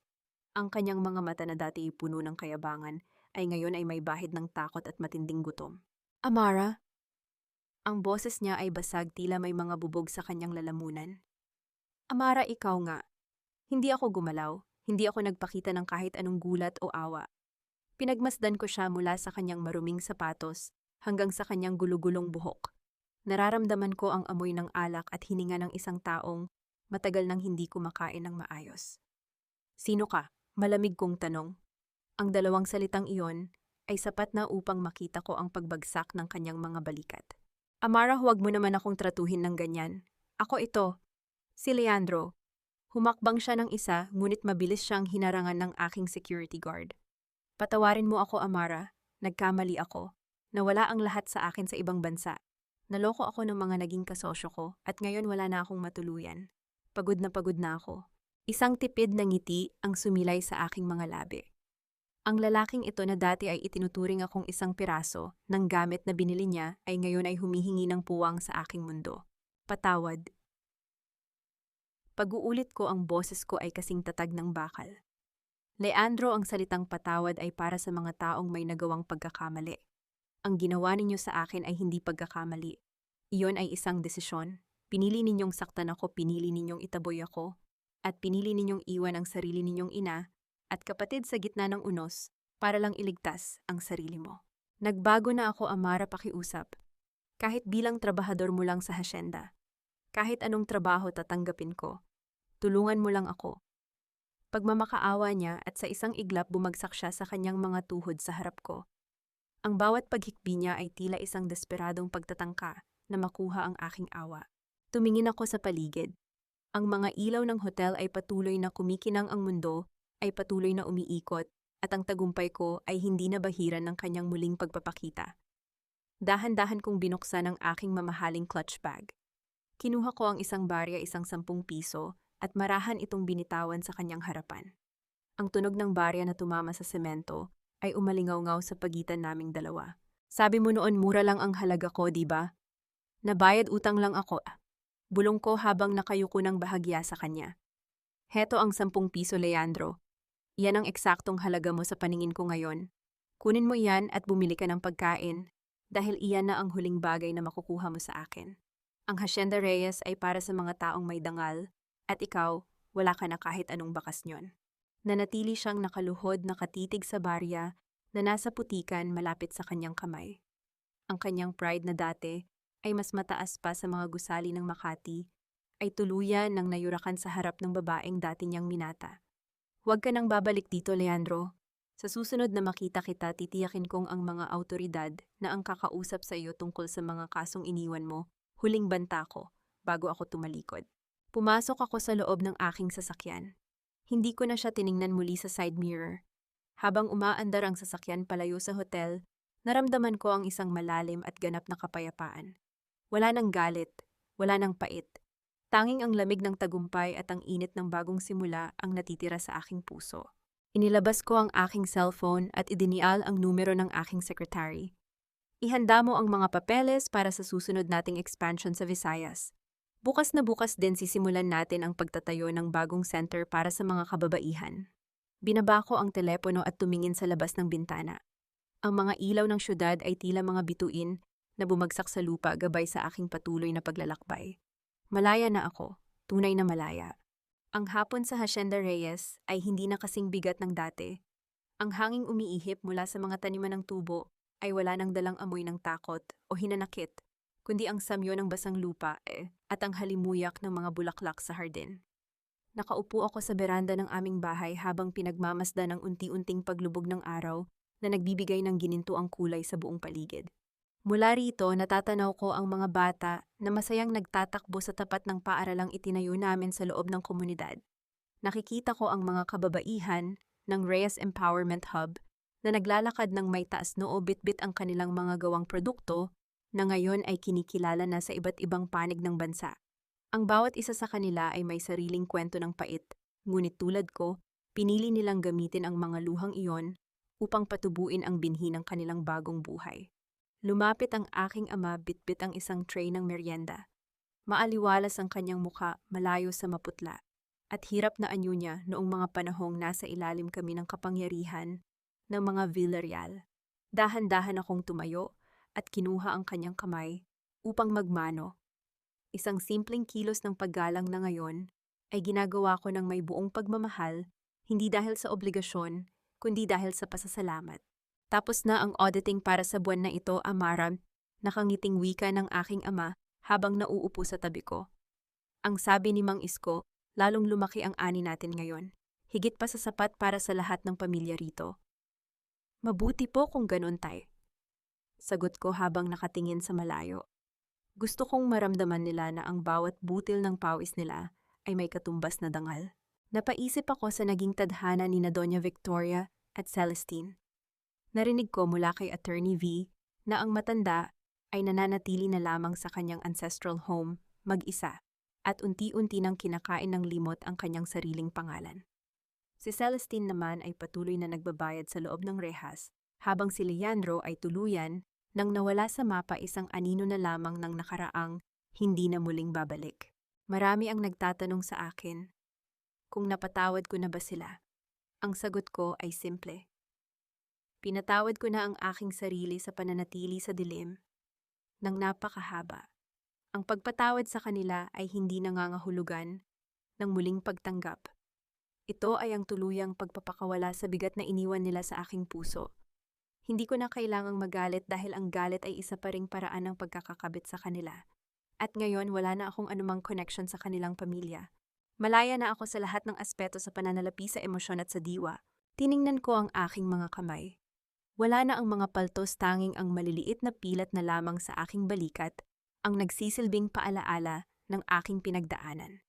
Ang kanyang mga mata na dati puno ng kayabangan ay ngayon ay may bahid ng takot at matinding gutom. Amara? Ang boses niya ay basag, tila may mga bubog sa kanyang lalamunan. Amara, ikaw nga. Hindi ako gumalaw, hindi ako nagpakita ng kahit anong gulat o awa. Pinagmasdan ko siya mula sa kanyang maruming sapatos hanggang sa kanyang gulugulong buhok. Nararamdaman ko ang amoy ng alak at hininga ng isang taong matagal nang hindi kumakain ng maayos. Sino ka? Malamig kong tanong. Ang dalawang salitang iyon ay sapat na upang makita ko ang pagbagsak ng kanyang mga balikat. Amara, huwag mo naman akong tratuhin ng ganyan. Ako ito, si Leandro. Humakbang siya ng isa, ngunit mabilis siyang hinarangan ng aking security guard. Patawarin mo ako, Amara. Nagkamali ako. Nawala ang lahat sa akin sa ibang bansa. Naloko ako ng mga naging kasosyo ko at ngayon wala na akong matuluyan. Pagod na ako. Isang tipid na ngiti ang sumilay sa aking mga labi. Ang lalaking ito na dati ay itinuturing akong isang piraso ng gamit na binili niya ay ngayon ay humihingi ng puwang sa aking mundo. Patawad. Pag-uulit ko ang boses ko ay kasing tatag ng bakal. Leandro, ang salitang patawad ay para sa mga taong may nagawang pagkakamali. Ang ginawa ninyo sa akin ay hindi pagkakamali. Iyon ay isang desisyon. Pinili ninyong saktan ako, pinili ninyong itaboy ako, at pinili ninyong iwan ang sarili ninyong ina at kapatid sa gitna ng unos para lang iligtas ang sarili mo. Nagbago na ako, Amara, pakiusap. Kahit bilang trabahador mo lang sa hasyenda. Kahit anong trabaho tatanggapin ko. Tulungan mo lang ako. Pagmamakaawa niya at sa isang iglap bumagsak siya sa kanyang mga tuhod sa harap ko. Ang bawat paghikbi niya ay tila isang desperadong pagtatangka na makuha ang aking awa. Tumingin ako sa paligid. Ang mga ilaw ng hotel ay patuloy na kumikinang, ang mundo ay patuloy na umiikot at ang tagumpay ko ay hindi na bahiran ng kanyang muling pagpapakita. Dahan-dahan kong binuksan ang aking mamahaling clutch bag. Kinuha ko ang isang barya, isang 10 piso at marahan itong binitawan sa kanyang harapan. Ang tunog ng barya na tumama sa semento ay umalingaw-ngaw sa pagitan naming dalawa. Sabi mo noon mura lang ang halaga ko, di ba? Nabayad utang lang ako. Bulong ko habang nakayuko ng bahagya sa kanya. Heto ang 10 piso, Leandro. Iyan ang eksaktong halaga mo sa paningin ko ngayon. Kunin mo iyan at bumili ka ng pagkain dahil iyan na ang huling bagay na makukuha mo sa akin. Ang Hacienda Reyes ay para sa mga taong may dangal at ikaw, wala ka na kahit anong bakas niyon. Nanatili siyang nakaluhod, nakatitig sa barya na nasa putikan malapit sa kanyang kamay. Ang kanyang pride na dati ay mas mataas pa sa mga gusali ng Makati, ay tuluyan ng nayurakan sa harap ng babaeng dati niyang minata. Huwag ka nang babalik dito, Leandro. Sa susunod na makita kita, titiyakin kong ang mga awtoridad na ang kakausap sa iyo tungkol sa mga kasong iniwan mo, huling banta ko, bago ako tumalikod. Pumasok ako sa loob ng aking sasakyan. Hindi ko na siya tiningnan muli sa side mirror. Habang umaandar ang sasakyan palayo sa hotel, naramdaman ko ang isang malalim at ganap na kapayapaan. Wala nang galit, wala nang pait. Tanging ang lamig ng tagumpay at ang init ng bagong simula ang natitira sa aking puso. Inilabas ko ang aking cellphone at idinial ang numero ng aking secretary. Ihanda mo ang mga papeles para sa susunod nating expansion sa Visayas. Bukas na bukas din sisimulan natin ang pagtatayo ng bagong center para sa mga kababaihan. Binaba ko ang telepono at tumingin sa labas ng bintana. Ang mga ilaw ng syudad ay tila mga bituin na bumagsak sa lupa gabay sa aking patuloy na paglalakbay. Malaya na ako, tunay na malaya. Ang hapon sa Hacienda Reyes ay hindi na kasing bigat ng dati. Ang hanging umiihip mula sa mga taniman ng tubo ay wala nang dalang amoy ng takot o hinanakit, kundi ang samyo ng basang lupa at ang halimuyak ng mga bulaklak sa hardin. Nakaupo ako sa beranda ng aming bahay habang pinagmamasdan ng unti-unting paglubog ng araw na nagbibigay ng ginintuang kulay sa buong paligid. Mula rito, natatanaw ko ang mga bata na masayang nagtatakbo sa tapat ng paaralang itinayo namin sa loob ng komunidad. Nakikita ko ang mga kababaihan ng Reyes Empowerment Hub na naglalakad ng may taas noo, bitbit ang kanilang mga gawang produkto na ngayon ay kinikilala na sa iba't ibang panig ng bansa. Ang bawat isa sa kanila ay may sariling kwento ng pait, ngunit tulad ko, pinili nilang gamitin ang mga luhang iyon upang patubuin ang binhi ng kanilang bagong buhay. Lumapit ang aking ama, bitbit ang isang tray ng merienda. Maaliwalas ang kanyang muka, malayo sa maputla, at hirap na anyo niya noong mga panahong nasa ilalim kami ng kapangyarihan ng mga Villarreal. Dahan-dahan akong tumayo at kinuha ang kanyang kamay upang magmano. Isang simpleng kilos ng paggalang na ngayon ay ginagawa ko ng may buong pagmamahal, hindi dahil sa obligasyon, kundi dahil sa pasasalamat. Tapos na ang auditing para sa buwan na ito, Amara. Nakangiting wika ng aking ama habang nauupo sa tabi ko. Ang sabi ni Mang Isko, lalong lumaki ang ani natin ngayon. Higit pa sa sapat para sa lahat ng pamilya rito. Mabuti po kung ganun, tay. Sagot ko habang nakatingin sa malayo. Gusto kong maramdaman nila na ang bawat butil ng pawis nila ay may katumbas na dangal. Napaisip ako sa naging tadhana ni na Doña Victoria at Celestine. Narinig ko mula kay Attorney V na ang matanda ay nananatili na lamang sa kanyang ancestral home, mag-isa, at unti-unti nang kinakain ng limot ang kanyang sariling pangalan. Si Celestine naman ay patuloy na nagbabayad sa loob ng rehas, habang si Leandro ay tuluyan nang nawala sa mapa isang anino na lamang ng nakaraang hindi na muling babalik. Marami ang nagtatanong sa akin kung napatawad ko na ba sila. Ang sagot ko ay simple. Pinatawad ko na ang aking sarili sa pananatili sa dilim ng napakahaba. Ang pagpatawad sa kanila ay hindi nangangahulugan ng muling pagtanggap. Ito ay ang tuluyang pagpapakawala sa bigat na iniwan nila sa aking puso. Hindi ko na kailangang magalit dahil ang galit ay isa pa ring paraan ng pagkakakabit sa kanila. At ngayon wala na akong anumang connection sa kanilang pamilya. Malaya na ako sa lahat ng aspeto sa pananalapi sa emosyon at sa diwa. Tiningnan ko ang aking mga kamay. Wala na ang mga paltos, tanging ang maliliit na pilat na lamang sa aking balikat ang nagsisilbing paalaala ng aking pinagdaanan.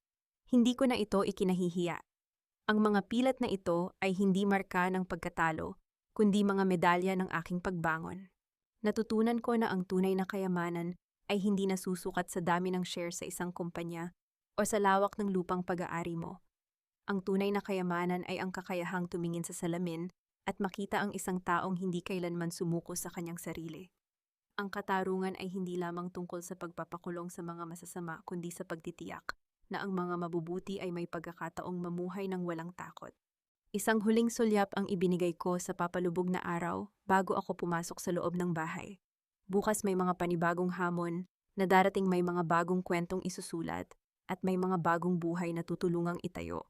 Hindi ko na ito ikinahihiya. Ang mga pilat na ito ay hindi marka ng pagkatalo, kundi mga medalya ng aking pagbangon. Natutunan ko na ang tunay na kayamanan ay hindi nasusukat sa dami ng shares sa isang kumpanya o sa lawak ng lupang pag-aari mo. Ang tunay na kayamanan ay ang kakayahang tumingin sa salamin at makita ang isang taong hindi kailanman sumuko sa kanyang sarili. Ang katarungan ay hindi lamang tungkol sa pagpapakulong sa mga masasama, kundi sa pagtitiyak na ang mga mabubuti ay may pagkakataong mamuhay ng walang takot. Isang huling sulyap ang ibinigay ko sa papalubog na araw bago ako pumasok sa loob ng bahay. Bukas may mga panibagong hamon na darating, may mga bagong kwentong isusulat at may mga bagong buhay na tutulungang itayo.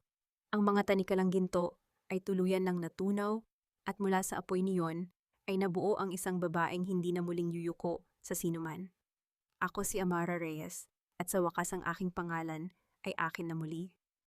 Ang mga tanikalang ginto ay tuluyan ng natunaw at mula sa apoy niyon ay nabuo ang isang babaeng hindi na muling yuyuko sa sinuman. Ako si Amara Reyes at sa wakas ang aking pangalan ay akin na muli.